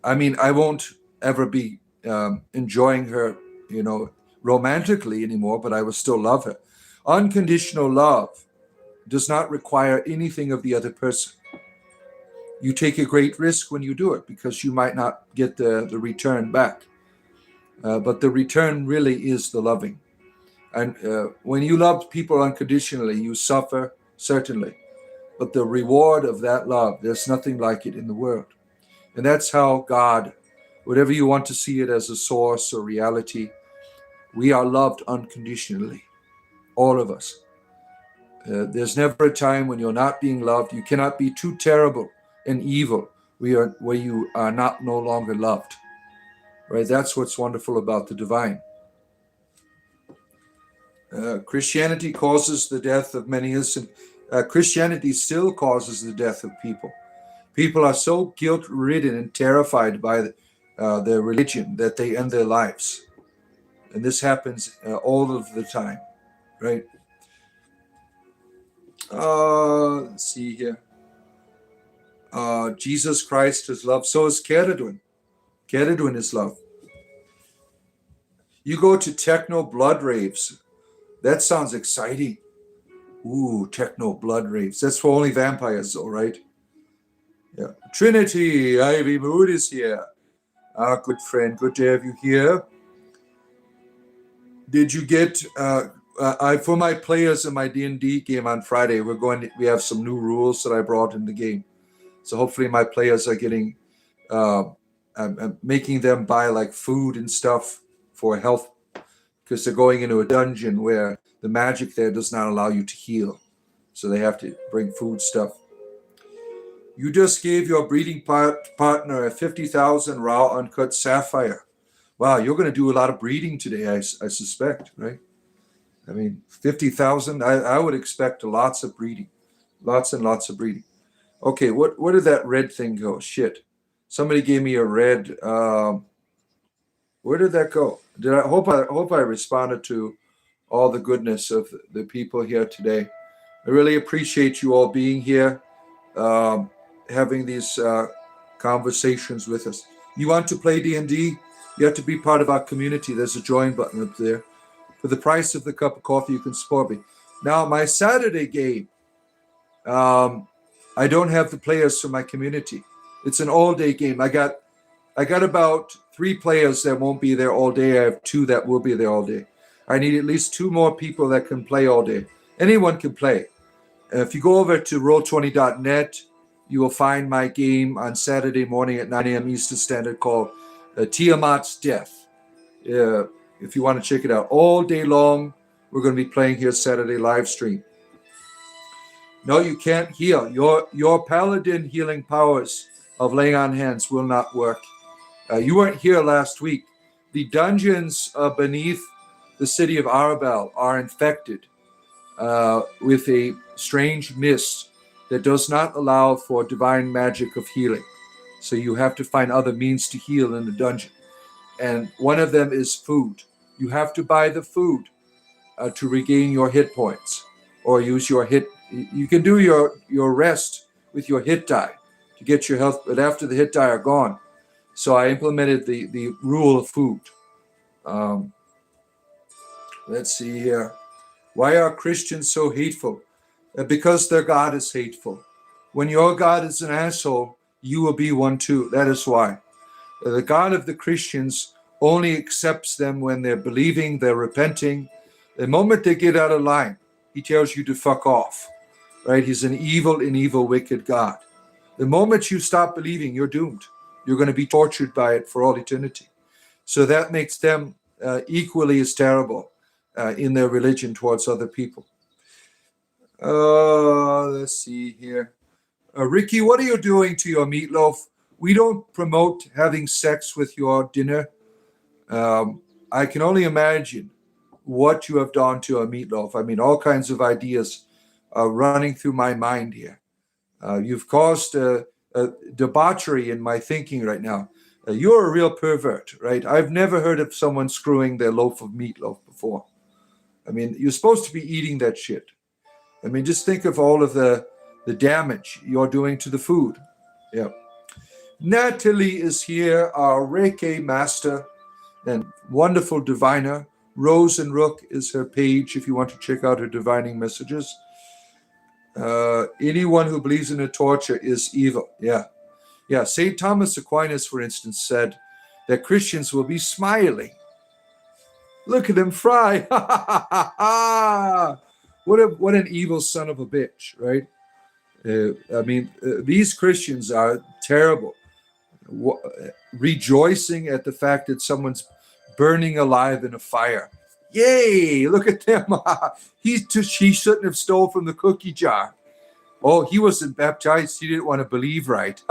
I mean, I won't ever be enjoying her, romantically anymore, but I will still love her. Unconditional love does not require anything of the other person. You take a great risk when you do it because you might not get the return back. But the return really is the loving. And when you love people unconditionally, you suffer, certainly. But the reward of that love, there's nothing like it in the world. And that's how God, whatever you want to see it as a source or reality, we are loved unconditionally, all of us. There's never a time when you're not being loved. You cannot be too terrible and evil where you are no longer loved. Right? That's what's wonderful about the divine. Christianity causes the death of many innocent. Christianity still causes the death of people. People are so guilt-ridden and terrified by their religion that they end their lives. And this happens all of the time, right? Let's see here. Jesus Christ is love. So is Keridwen. Keridwen is love. You go to techno blood raves. That sounds exciting. Ooh, techno blood raves. That's for only vampires, though, right? Yeah. Trinity, Ivy Mood is here. Our good friend, good to have you here. Did you get for my players in my D&D game on Friday? We have some new rules that I brought in the game, so hopefully my players are getting. I'm making them buy like food and stuff for health because they're going into a dungeon where the magic there does not allow you to heal, so they have to bring food stuff. You just gave your breeding partner a 50,000 raw uncut sapphire. Wow, you're going to do a lot of breeding today, I suspect, right? I mean, 50,000, I would expect lots of breeding. Lots and lots of breeding. Okay, where did that red thing go? Shit. Somebody gave me a red. Where did that go? I hope I responded to all the goodness of the people here today. I really appreciate you all being here, having these conversations with us. You want to play D&D? You have to be part of our community. There's a join button up there. For the price of the cup of coffee, you can support me. Now, my Saturday game, I don't have the players from my community. It's an all-day game. I got about 3 players that won't be there all day. I have 2 that will be there all day. I need at least 2 more people that can play all day. Anyone can play. If you go over to roll20.net, you will find my game on Saturday morning at 9 a.m. Eastern Standard called Tiamat's Death. If you want to check it out. All day long, we're going to be playing here Saturday live stream. No, you can't heal. Your paladin healing powers of laying on hands will not work. You weren't here last week. The dungeons beneath the city of Arabel are infected with a strange mist that does not allow for divine magic of healing. So you have to find other means to heal in the dungeon. And one of them is food. You have to buy the food to regain your hit points. or use your hit. You can do your rest with your hit die to get your health, but after the hit die are gone. So I implemented the rule of food. Let's see here. Why are Christians so hateful? Because their God is hateful. When your God is an asshole, you will be one too. That is why. The God of the Christians only accepts them when they're believing, they're repenting. The moment they get out of line, he tells you to fuck off. Right? He's an evil, wicked God. The moment you stop believing, you're doomed. You're going to be tortured by it for all eternity. So that makes them equally as terrible in their religion towards other people. Let's see here. Ricky, what are you doing to your meatloaf? We don't promote having sex with your dinner. I can only imagine what you have done to a meatloaf. I mean, all kinds of ideas are running through my mind here. You've caused a debauchery in my thinking right now. You're a real pervert, right? I've never heard of someone screwing their loaf of meatloaf before. I mean, you're supposed to be eating that shit. I mean, just think of all of the damage you're doing to the food. Yeah. Natalie is here, our Reiki master and wonderful diviner. Rose and Rook is her page if you want to check out her divining messages. Anyone who believes in a torture is evil. Yeah. St. Thomas Aquinas, for instance, said that Christians will be smiling. Look at him fry. What an evil son of a bitch, right? These Christians are terrible. Rejoicing at the fact that someone's burning alive in a fire. Yay, look at them. He shouldn't have stole from the cookie jar. Oh, he wasn't baptized. He didn't want to believe right.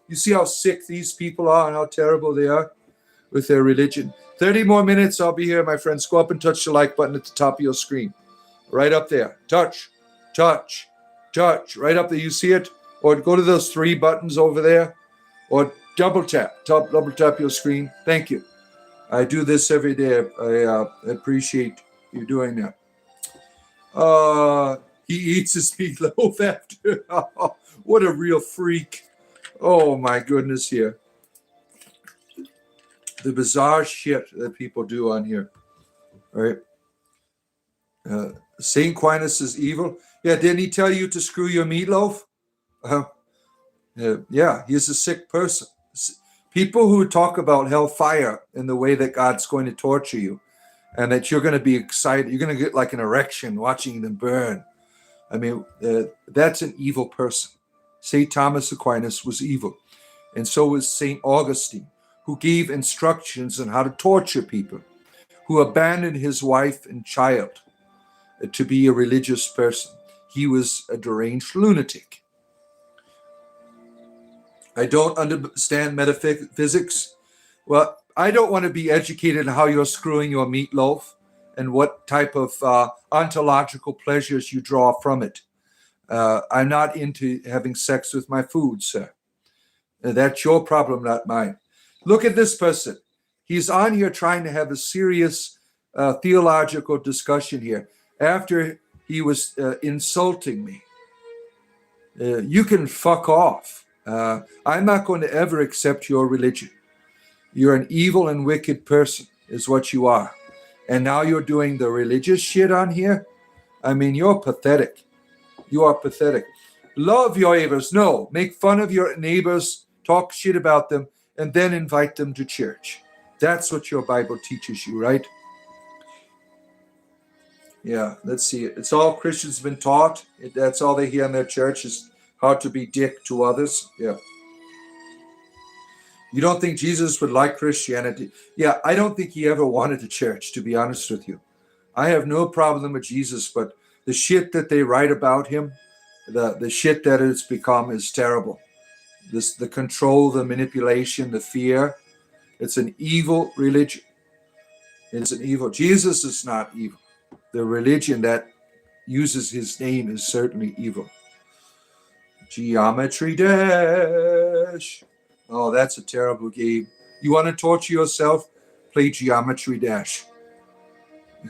You see how sick these people are and how terrible they are with their religion. 30 more minutes, I'll be here, my friends. Go up and touch the like button at the top of your screen. Right up there. Touch. Right up there. You see it? Or go to those 3 buttons over there. Or double tap your screen. Thank you. I do this every day. I appreciate you doing that. He eats his meatloaf after. What a real freak. Oh, my goodness here. The bizarre shit that people do on here. Right? St. Aquinas is evil. Yeah, didn't he tell you to screw your meatloaf? Yeah, he's a sick person. People who talk about hellfire and the way that God's going to torture you and that you're going to be excited, you're going to get like an erection watching them burn. I mean, that's an evil person. St. Thomas Aquinas was evil. And so was St. Augustine, who gave instructions on how to torture people, who abandoned his wife and child to be a religious person. He was a deranged lunatic. I don't understand metaphysics. Well, I don't want to be educated on how you're screwing your meatloaf and what type of ontological pleasures you draw from it. I'm not into having sex with my food, sir. That's your problem, not mine. Look at this person. He's on here trying to have a serious theological discussion here after he was insulting me. You can fuck off. I'm not going to ever accept your religion. You're an evil and wicked person, is what you are. And now you're doing the religious shit on here? I mean, you're pathetic. You are pathetic. Love your neighbors. No, make fun of your neighbors, talk shit about them, and then invite them to church. That's what your Bible teaches you, right? Yeah, let's see. It's all Christians have been taught. That's all they hear in their church is how to be dick to others. Yeah. You don't think Jesus would like Christianity? Yeah, I don't think he ever wanted a church, to be honest with you. I have no problem with Jesus, but the shit that they write about him, the shit that it's become is terrible. The control, the manipulation, the fear. It's an evil religion. It's an evil. Jesus is not evil. The religion that uses his name is certainly evil. Geometry Dash. Oh, that's a terrible game. You want to torture yourself? Play Geometry Dash.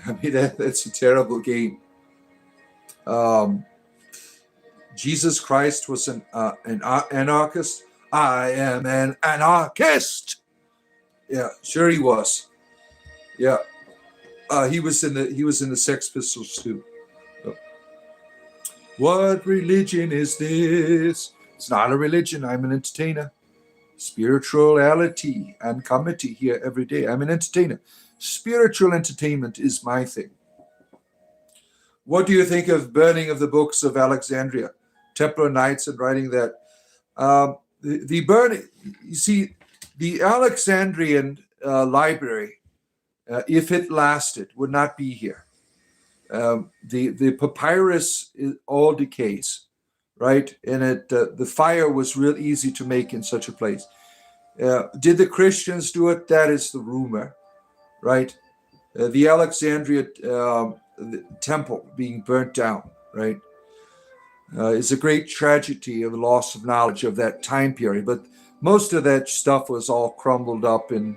I mean, that's a terrible game. Jesus Christ was an anarchist. I am an anarchist. Yeah, sure he was. Yeah, he was in the Sex Pistols too. So, what religion is this? It's not a religion. I'm an entertainer. Spirituality. I'm committee here every day. I'm an entertainer. Spiritual entertainment is my thing. What do you think of burning of the books of Alexandria, Templar Knights, and writing that? The burning, you see, the Alexandrian library, if it lasted, would not be here. The papyrus all decays, right? And the fire was real easy to make in such a place. Did the Christians do it? That is the rumor, right? The Alexandria the temple being burnt down, right? Is a great tragedy of the loss of knowledge of that time period. But most of that stuff was all crumbled up and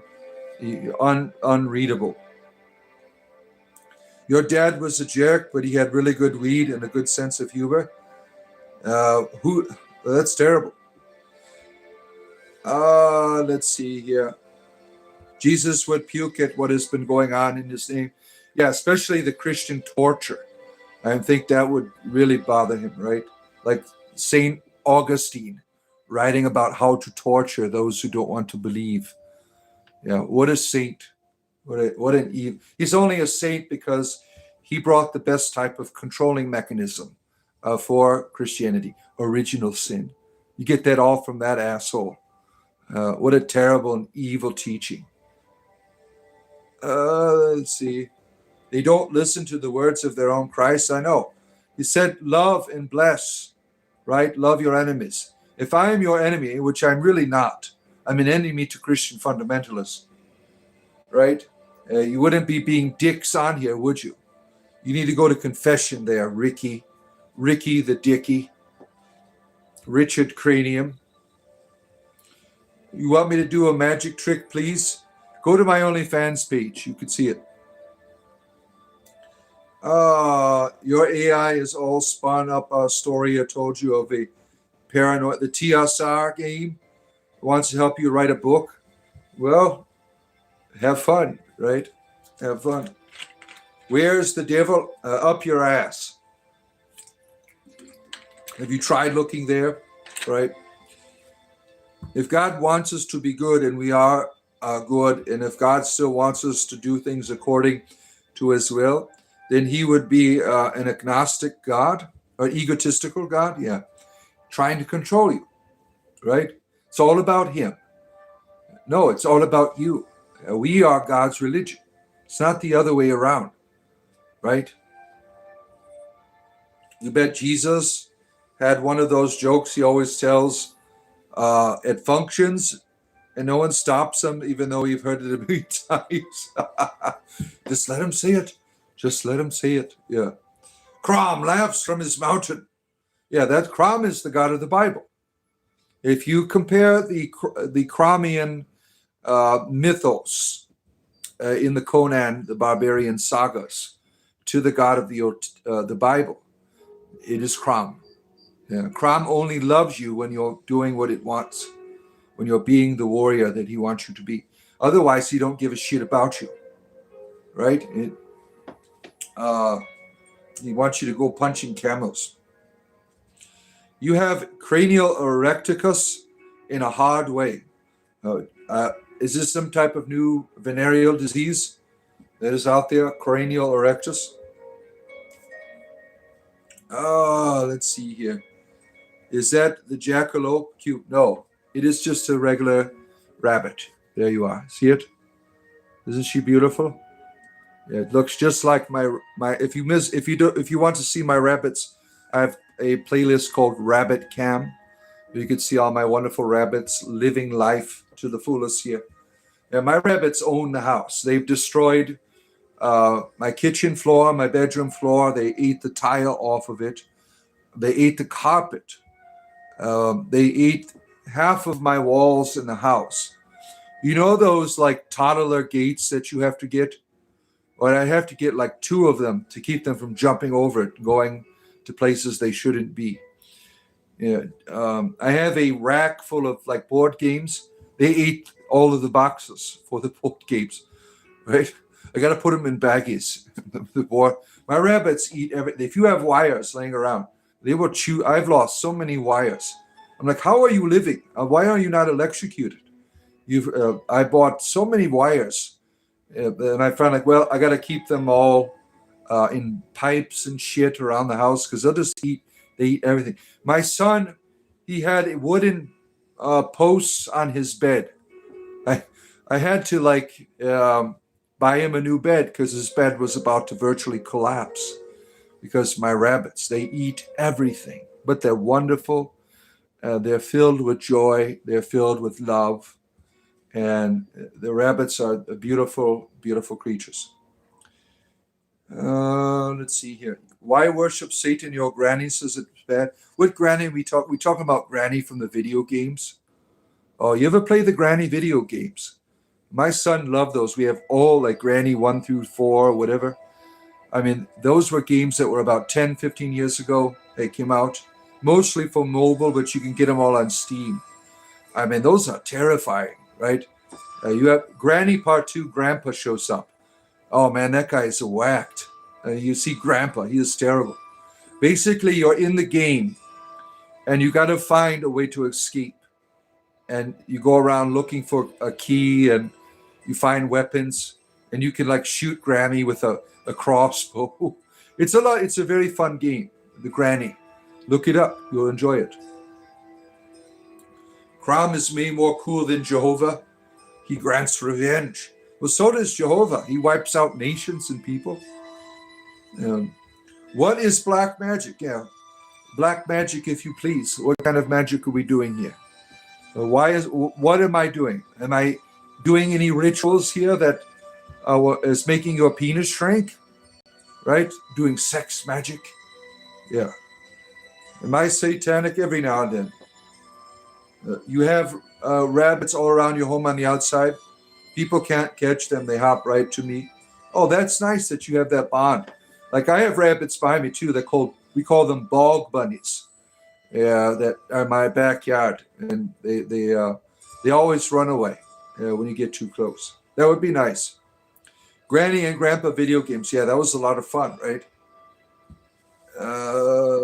unreadable. Your dad was a jerk, but he had really good weed and a good sense of humor. That's terrible. Let's see here. Jesus would puke at what has been going on in his name. Yeah, especially the Christian torture. I think that would really bother him, right? Like Saint Augustine writing about how to torture those who don't want to believe. Yeah, what a saint. What an evil. He's only a saint because he brought the best type of controlling mechanism for Christianity, original sin. You get that all from that asshole. What a terrible and evil teaching. Let's see. They don't listen to the words of their own Christ. I know. He said, love and bless, right? Love your enemies. If I am your enemy, which I'm really not, I'm an enemy to Christian fundamentalists, right? You wouldn't be being dicks on here, would you? You need to go to confession there, Ricky the Dicky, Richard Cranium. You want me to do a magic trick, please? Go to my OnlyFans page. You can see it. Your AI is all spun up a story I told you of a paranoid, the TSR game wants to help you write a book. Well, have fun, right? Have fun. Where's the devil? Up your ass. Have you tried looking there? Right? If God wants us to be good, and we are good, and if God still wants us to do things according to his will, then he would be an agnostic God, or egotistical God, yeah, trying to control you, right? It's all about him. No, it's all about you. We are God's religion. It's not the other way around, right? You bet Jesus had one of those jokes he always tells at functions, and no one stops him, even though you've heard it a million times. Just let him say it. Just let him say it. Yeah. Crom laughs from his mountain. Yeah, that Crom is the god of the Bible. If you compare the Cromian mythos in the Conan, the barbarian sagas, to the god of the Bible, it is Crom. Yeah. Crom only loves you when you're doing what it wants, when you're being the warrior that he wants you to be. Otherwise, he don't give a shit about you, right? He wants you to go punching camels. You have cranial erecticus in a hard way. Is this some type of new venereal disease that is out there? Cranial erectus? Let's see here. Is that the jackalope? Cute? No, it is just a regular rabbit. There you are. See it? Isn't she beautiful? Yeah, it looks just like my. If you want to see my rabbits, I have a playlist called Rabbit Cam. You can see all my wonderful rabbits living life to the fullest here. Yeah, my rabbits own the house. They've destroyed my kitchen floor, my bedroom floor. They ate the tile off of it. They ate the carpet. They ate half of my walls in the house. You know those like toddler gates that you have to get? or I have to get like 2 of them to keep them from jumping over it, going to places they shouldn't be. Yeah, I have a rack full of like board games. They eat all of the boxes for the board games, right? I got to put them in baggies. My rabbits eat everything. If you have wires laying around, they will chew. I've lost so many wires. I'm like, how are you living? Why are you not electrocuted? I bought so many wires, and I found like, well, I got to keep them all in pipes and shit around the house because they'll just eat. They eat everything. My son, he had wooden posts on his bed. I I had to like buy him a new bed because his bed was about to virtually collapse because my rabbits, they eat everything, but they're wonderful. They're filled with joy. They're filled with love, and the rabbits are beautiful, beautiful creatures. Let's see here. Why worship Satan? Your granny says it's bad. What granny we talk? We talking about granny from the video games. Oh, you ever play the granny video games? My son loved those. We have all like Granny 1 through 4, whatever. I mean, those were games that were about 10, 15 years ago. They came out mostly for mobile, but you can get them all on Steam. I mean, those are terrifying, right? You have Granny Part 2, Grandpa shows up. Oh man, that guy is whacked. You see Grandpa, he is terrible. Basically, you're in the game and you got to find a way to escape. And you go around looking for a key and you find weapons and you can like shoot Granny with a crossbow. It's a very fun game, the Granny. Look it up, you'll enjoy it. Crom is way more cool than Jehovah. He grants revenge. Well, so does Jehovah. He wipes out nations and people. What is black magic? Yeah, black magic, if you please. What kind of magic are we doing here? What am I doing? Am I doing any rituals here that is making your penis shrink? Right? Doing sex magic? Yeah. Am I satanic? Every now and then? You have rabbits all around your home on the outside. People can't catch them. They hop right to me. Oh, that's nice that you have that bond. Like I have rabbits by me too. We call them bog bunnies. Yeah, that are in my backyard, and they always run away when you get too close. That would be nice. Granny and Grandpa video games. Yeah, that was a lot of fun, right?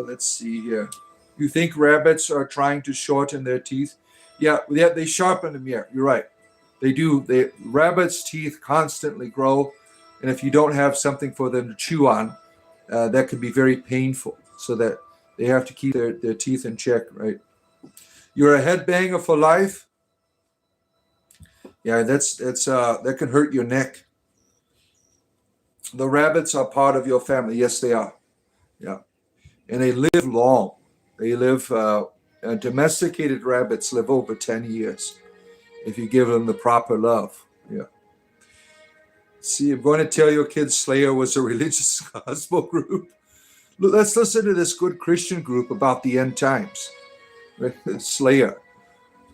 Let's see here. You think rabbits are trying to shorten their teeth? Yeah, they sharpen them. Yeah, you're right. They do. Rabbits' teeth constantly grow, and if you don't have something for them to chew on, that can be very painful. So that they have to keep their teeth in check, right? You're a headbanger for life. Yeah, that can hurt your neck. The rabbits are part of your family. Yes, they are. Yeah, and they live long. They live. Domesticated rabbits live over 10 years if you give them the proper love. Yeah. See, I'm going to tell your kids Slayer was a religious gospel group. Let's listen to this good Christian group about the end times. Right? Slayer,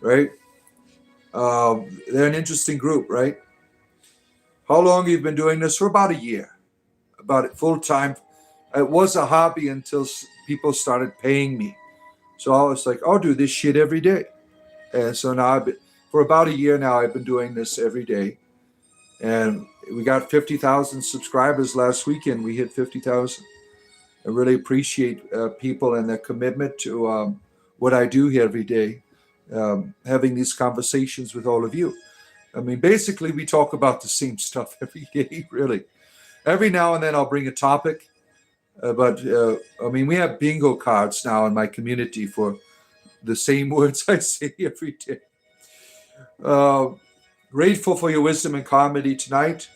right? They're an interesting group, right? How long have you been doing this? For about a year. About it full time. It was a hobby until people started paying me. So I was like, I'll do this shit every day. And so now for about a year now, I've been doing this every day. And we got 50,000 subscribers last weekend. We hit 50,000. I really appreciate people and their commitment to what I do here every day, having these conversations with all of you. I mean, basically, we talk about the same stuff every day, really. Every now and then I'll bring a topic. But we have bingo cards now in my community for the same words I say every day. Grateful for your wisdom and comedy tonight.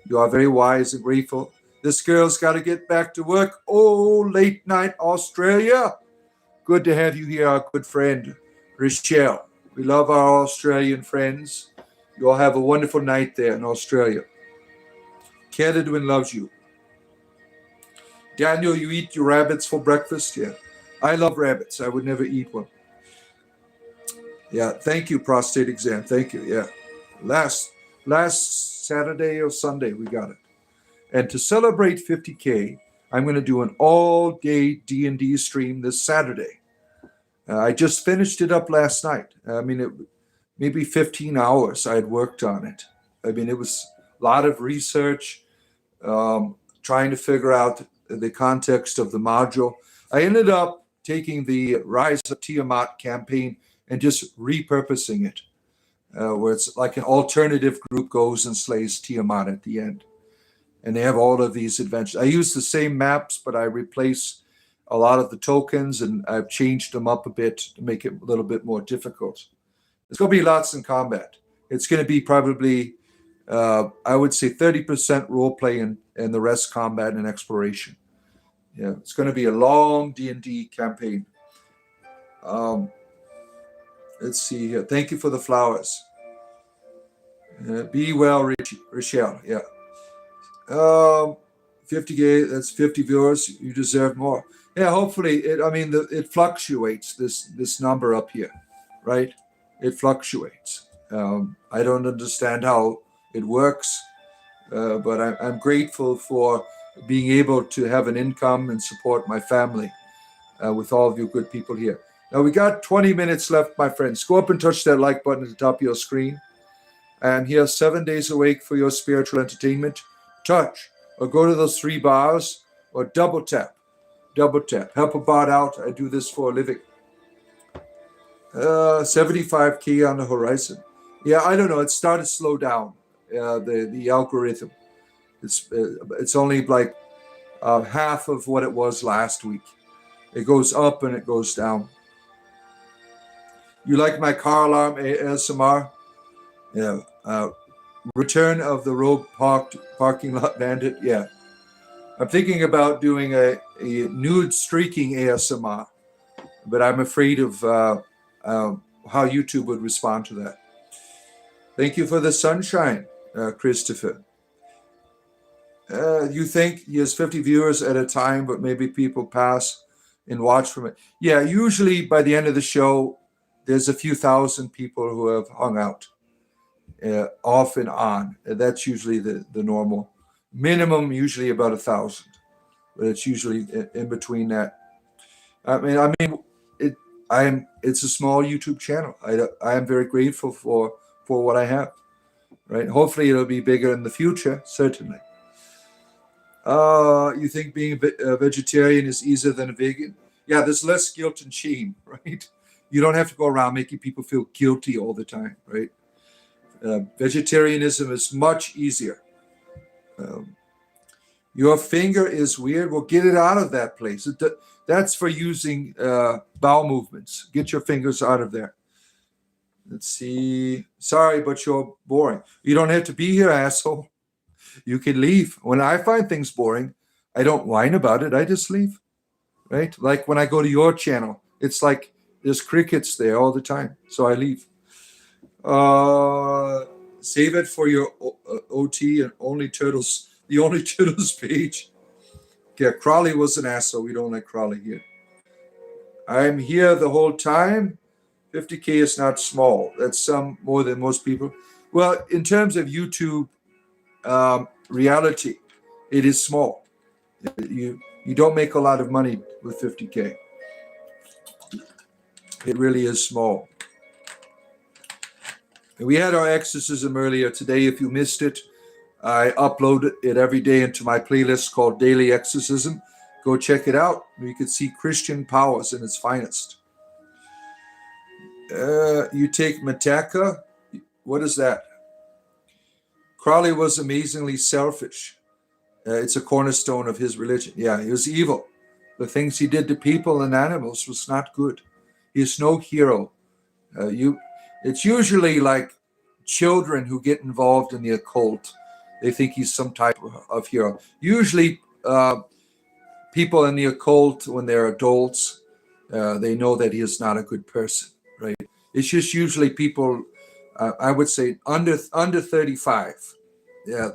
You are very wise and grateful. This girl's got to get back to work. Oh, late night Australia. Good to have you here, our good friend, Rochelle. We love our Australian friends. You all have a wonderful night there in Australia. Edwin loves you. Daniel, you eat your rabbits for breakfast? Yeah. I love rabbits. I would never eat one. Yeah, thank you, prostate exam. Thank you. Yeah. Last Saturday or Sunday, we got it. And to celebrate 50K, I'm going to do an all-day D&D stream this Saturday. I just finished it up last night. I mean, maybe 15 hours I had worked on it. I mean, it was a lot of research, trying to figure out the context of the module. I ended up taking the Rise of Tiamat campaign and just repurposing it, where it's like an alternative group goes and slays Tiamat at the end. And they have all of these adventures. I use the same maps, but I replace a lot of the tokens, and I've changed them up a bit to make it a little bit more difficult. There's going to be lots in combat. It's going to be probably, I would say, 30% role play and the rest combat and exploration. Yeah, it's going to be a long D&D campaign. Let's see here. Thank you for the flowers. Be well, Rochelle. Yeah. 50K, that's 50 viewers. You deserve more. Yeah, hopefully. It fluctuates, this number up here, right? It fluctuates. I don't understand how it works, but I'm grateful for being able to have an income and support my family with all of you good people here. Now, we got 20 minutes left, my friends. Go up and touch that like button at the top of your screen. I'm here 7 days a week for your spiritual entertainment. Touch, or go to those 3 bars, or double tap. Help a bot out. I do this for a living. 75K on the horizon. Yeah, I don't know. It started to slow down. The algorithm. It's only like half of what it was last week. It goes up and it goes down. You like my car alarm ASMR? Yeah. Return of the road parking lot bandit. Yeah. I'm thinking about doing a nude streaking ASMR, but I'm afraid of how YouTube would respond to that. Thank you for the sunshine, Christopher. You think he has 50 viewers at a time, but maybe people pass and watch from it. Yeah, usually by the end of the show, there's a few thousand people who have hung out. Off and on. That's usually the normal. Minimum, usually about 1,000, but it's usually in between that. It's a small YouTube channel. I am very grateful for what I have. Right? Hopefully, it'll be bigger in the future. Certainly. You think being a vegetarian is easier than a vegan? Yeah, there's less guilt and shame. Right? You don't have to go around making people feel guilty all the time. Right? Vegetarianism is much easier. Your finger is weird. Well, get it out of that place. That's for using bowel movements. Get your fingers out of there. Let's see. Sorry, but you're boring. You don't have to be here, asshole. You can leave. When I find things boring, I don't whine about it. I just leave. Right? Like when I go to your channel, it's like there's crickets there all the time. So I leave. Save it for your OT and Only Turtles, the Only Turtles page. Yeah, Crowley was an asshole. We don't like Crowley here. I'm here the whole time. 50K is not small. That's some more than most people. Well, in terms of YouTube reality, it is small. You don't make a lot of money with 50K. It really is small. We had our exorcism earlier today. If you missed it, I upload it every day into my playlist called Daily Exorcism. Go check it out. You can see Christian powers in its finest. You take Mataka. What is that? Crowley was amazingly selfish. It's a cornerstone of his religion. Yeah, he was evil. The things he did to people and animals was not good. He is no hero. It's usually like children who get involved in the occult. They think he's some type of hero. Usually people in the occult, when they're adults, they know that he is not a good person, right? It's just usually people, I would say, under 35, yeah,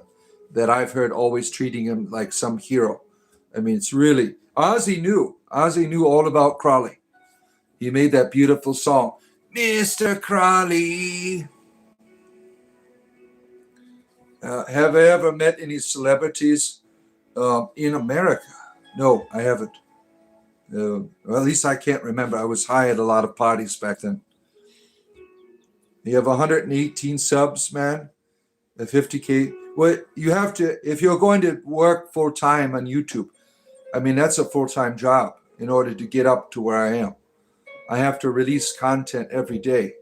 that I've heard always treating him like some hero. I mean, it's really, Ozzy knew all about Crowley. He made that beautiful song, Mr. Crowley. Have I ever met any celebrities? In America. No, I haven't. Well, at least I can't remember. I was high at a lot of parties back then. You have 118 subs, man. 50K. Well, you have to, if you're going to work full time on YouTube, I mean, that's a full time job in order to get up to where I am. I have to release content every day.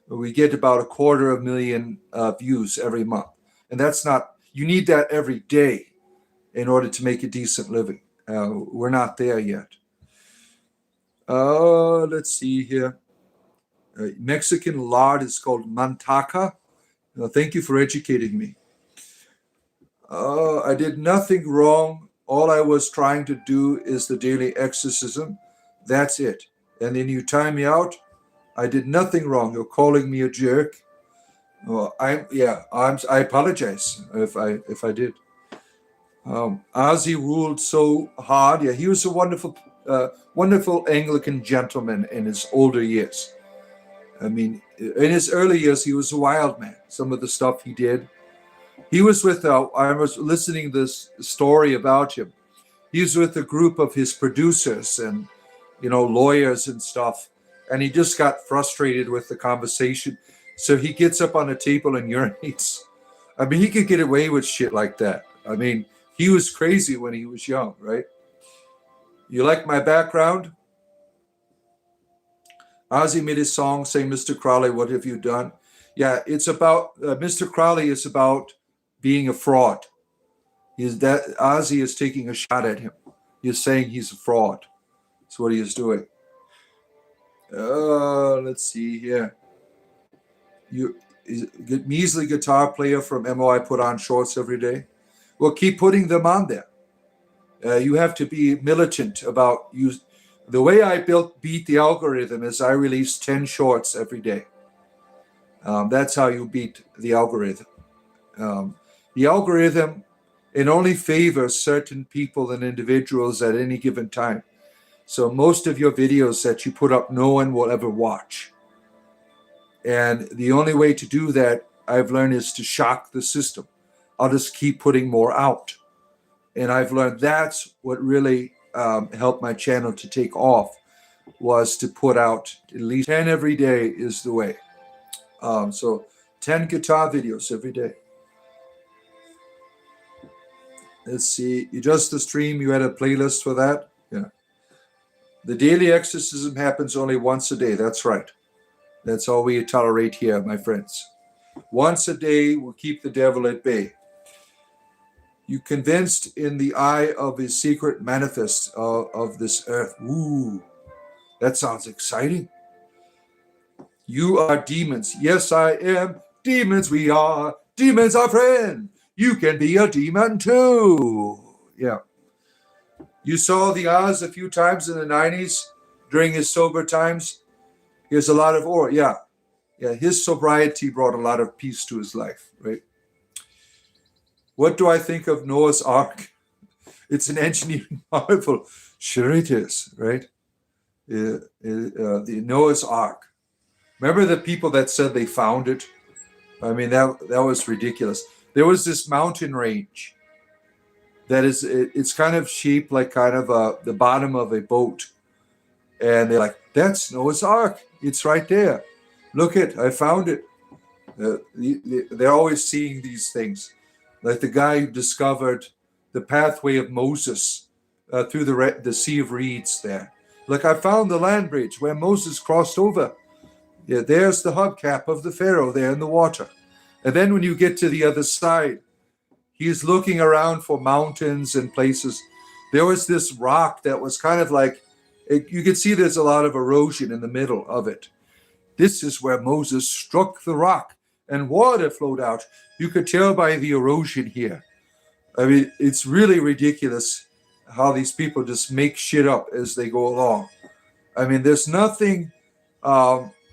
We get about 250,000 views every month. And that's not, you need that every day in order to make a decent living. We're not there yet. Let's see here. Mexican lard is called mantaca. Thank you for educating me. I did nothing wrong. All I was trying to do is the daily exorcism. That's it. And then you time me out. I did nothing wrong. You're calling me a jerk. Well, I apologize if I did. Ozzy ruled so hard. Yeah, he was a wonderful Anglican gentleman in his older years. I mean, in his early years, he was a wild man. Some of the stuff he did. He was with, I was listening to this story about him. He was with a group of his producers and, lawyers and stuff. And he just got frustrated with the conversation. So he gets up on a table and urinates. I mean, he could get away with shit like that. I mean, he was crazy when he was young, right? You like my background? Ozzy made his song saying, Mr. Crowley, what have you done? Yeah, it's about, Mr. Crowley is about being a fraud. Ozzy is taking a shot at him. He's saying he's a fraud. That's what he is doing. Let's see here. Measly guitar player from MOI put on shorts every day. Well, keep putting them on there. You have to be militant about use. The way I beat the algorithm is I release 10 shorts every day. That's how you beat the algorithm. The algorithm, it only favors certain people and individuals at any given time. So most of your videos that you put up, no one will ever watch. And the only way to do that, I've learned, is to shock the system. I'll just keep putting more out. And I've learned that's what really helped my channel to take off, was to put out at least 10 every day is the way. So 10 guitar videos every day. Let's see. You just the stream, you had a playlist for that? Yeah. The daily exorcism happens only once a day. That's right. That's all we tolerate here, my friends. Once a day will keep the devil at bay. You convinced in the eye of his secret manifest of this earth. Ooh, that sounds exciting. You are demons. Yes, I am. Demons we are. Demons are friend. You can be a demon too. Yeah. You saw the Oz a few times in the 90s during his sober times. He has a lot of aura. Yeah. Yeah. His sobriety brought a lot of peace to his life, right? What do I think of Noah's Ark? It's an engineering marvel. Sure it is, right? The Noah's Ark. Remember the people that said they found it? I mean, that was ridiculous. There was this mountain range that is, it's kind of shaped like kind of the bottom of a boat. And they're like, that's Noah's Ark. It's right there. Look I found it. They're always seeing these things. Like the guy who discovered the pathway of Moses through the Sea of Reeds there. Like, I found the land bridge where Moses crossed over. Yeah, there's the hubcap of the Pharaoh there in the water. And then when you get to the other side, he's looking around for mountains and places. There was this rock that was kind of like, you could see there's a lot of erosion in the middle of it. This is where Moses struck the rock and water flowed out. You could tell by the erosion here. I mean, it's really ridiculous how these people just make shit up as they go along. I mean, there's nothing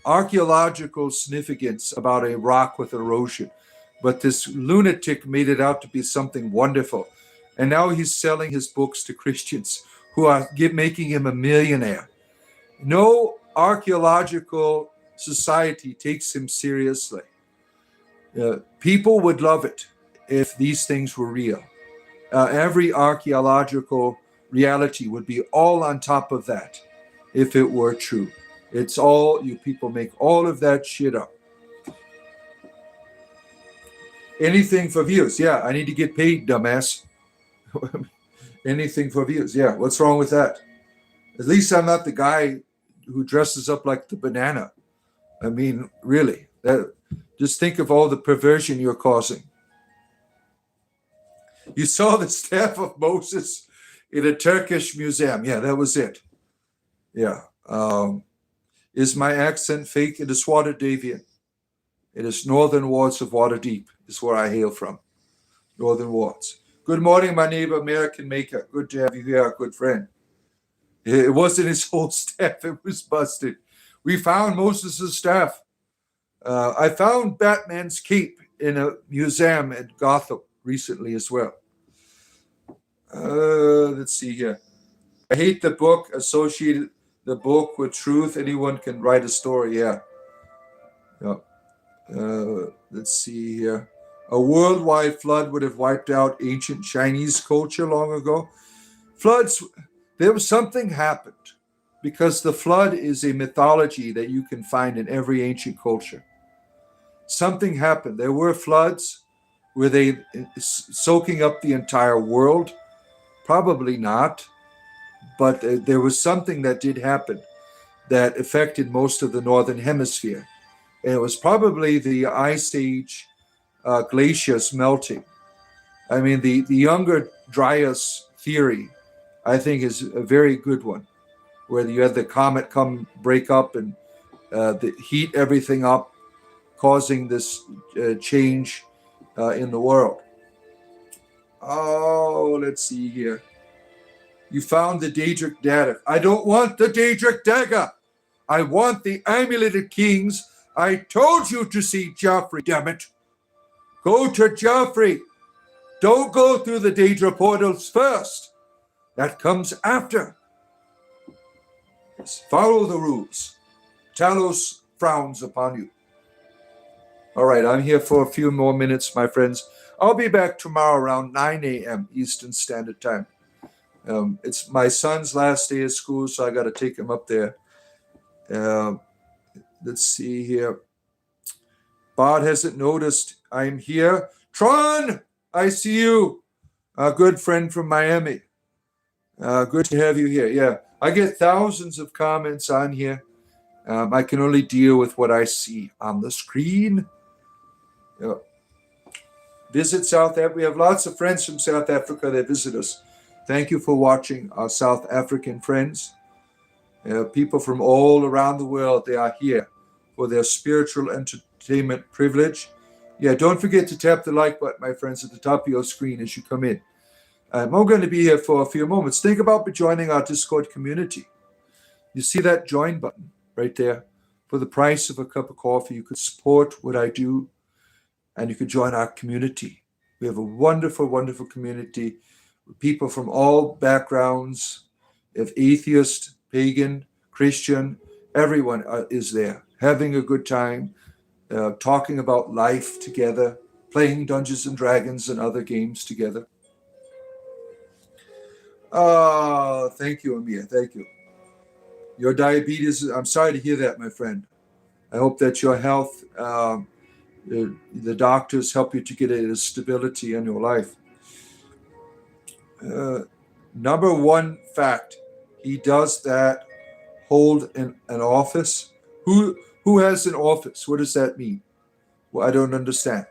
archaeological significance about a rock with erosion, but this lunatic made it out to be something wonderful. And now he's selling his books to Christians who are making him a millionaire. No archaeological society takes him seriously. People would love it if these things were real. Every archaeological reality would be all on top of that if it were true. It's all, you people make all of that shit up. Anything for views. Yeah, I need to get paid, dumbass. Anything for views. Yeah, what's wrong with that? At least I'm not the guy who dresses up like the banana. I mean, really. Just think of all the perversion you're causing. You saw the staff of Moses in a Turkish museum. Yeah, that was it. Yeah. Is my accent fake? It is Waterdavian. It is northern wards of Waterdeep, is where I hail from. Northern wards. Good morning, my neighbor, American Maker. Good to have you here, our good friend. It wasn't his whole staff. It was busted. We found Moses' staff. I found Batman's cape in a museum at Gotham recently as well. Let's see here. I hate the book, associated the book with truth. Anyone can write a story. Yeah. Let's see here. A worldwide flood would have wiped out ancient Chinese culture long ago. Floods, there was something happened, because the flood is a mythology that you can find in every ancient culture. Something happened. There were floods. Were they soaking up the entire world? Probably not. But there was something that did happen that affected most of the northern hemisphere. And it was probably the Ice Age glaciers melting. I mean, the Younger Dryas theory, I think, is a very good one, where you had the comet come break up and heat everything up, causing this change in the world. Oh, let's see here. You found the Daedric dagger. I don't want the Daedric dagger. I want the amuleted kings. I told you to see Joffrey, damn it. Go to Joffrey. Don't go through the Daedra portals first. That comes after. Yes, follow the rules. Talos frowns upon you. All right, I'm here for a few more minutes, my friends. I'll be back tomorrow around 9 a.m. Eastern Standard Time. It's my son's last day of school, so I got to take him up there. Let's see here. Bart hasn't noticed I'm here. Tron, I see you. A good friend from Miami. Good to have you here. Yeah, I get thousands of comments on here. I can only deal with what I see on the screen. Visit South Africa. We have lots of friends from South Africa that visit us. Thank you for watching, our South African friends. People from all around the world, they are here for their spiritual entertainment privilege. Yeah, don't forget to tap the like button, my friends, at the top of your screen as you come in. I'm going to be here for a few moments. Think about joining our Discord community. You see that join button right there? For the price of a cup of coffee, you could support what I do, and you could join our community. We have a wonderful, wonderful community with people from all backgrounds, if atheist, pagan, Christian, everyone is there, having a good time, talking about life together, playing Dungeons and Dragons and other games together. Thank you, Amir. Thank you. Your diabetes, I'm sorry to hear that, my friend. I hope that your health, the doctors help you to get a stability in your life. Number one fact, he does that, hold an office. Who has an office? What does that mean? Well, I don't understand.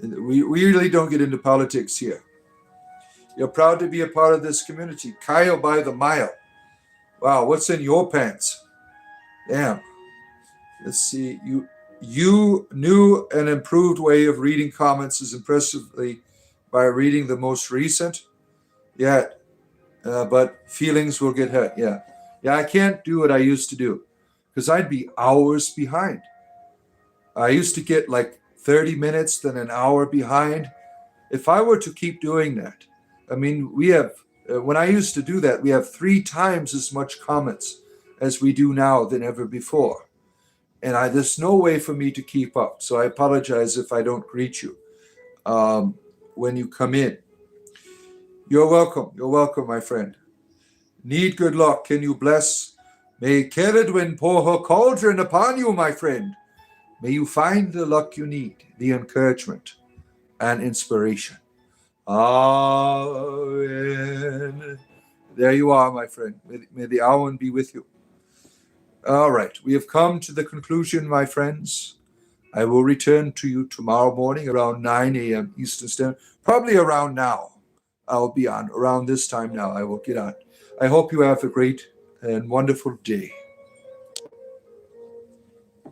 We really don't get into politics here. You're proud to be a part of this community. Kyle by the mile. Wow, what's in your pants? Damn. Let's see. You knew an improved way of reading comments as impressively by reading the most recent. Yeah, but feelings will get hurt. Yeah, I can't do what I used to do because I'd be hours behind. I used to get like 30 minutes, then an hour behind. If I were to keep doing that, I mean, we have, when I used to do that, we have 3 times as much comments as we do now than ever before. And there's no way for me to keep up. So I apologize if I don't greet you when you come in. You're welcome. You're welcome, my friend. Need good luck. Can you bless? May Ceridwen pour her cauldron upon you, my friend. May you find the luck you need, the encouragement and inspiration. Amen. There you are, my friend. May the Awen be with you. All right. We have come to the conclusion, my friends. I will return to you tomorrow morning around 9 a.m. Eastern Standard, probably around now. I'll be on around this time now. I will get on. I hope you have a great and wonderful day.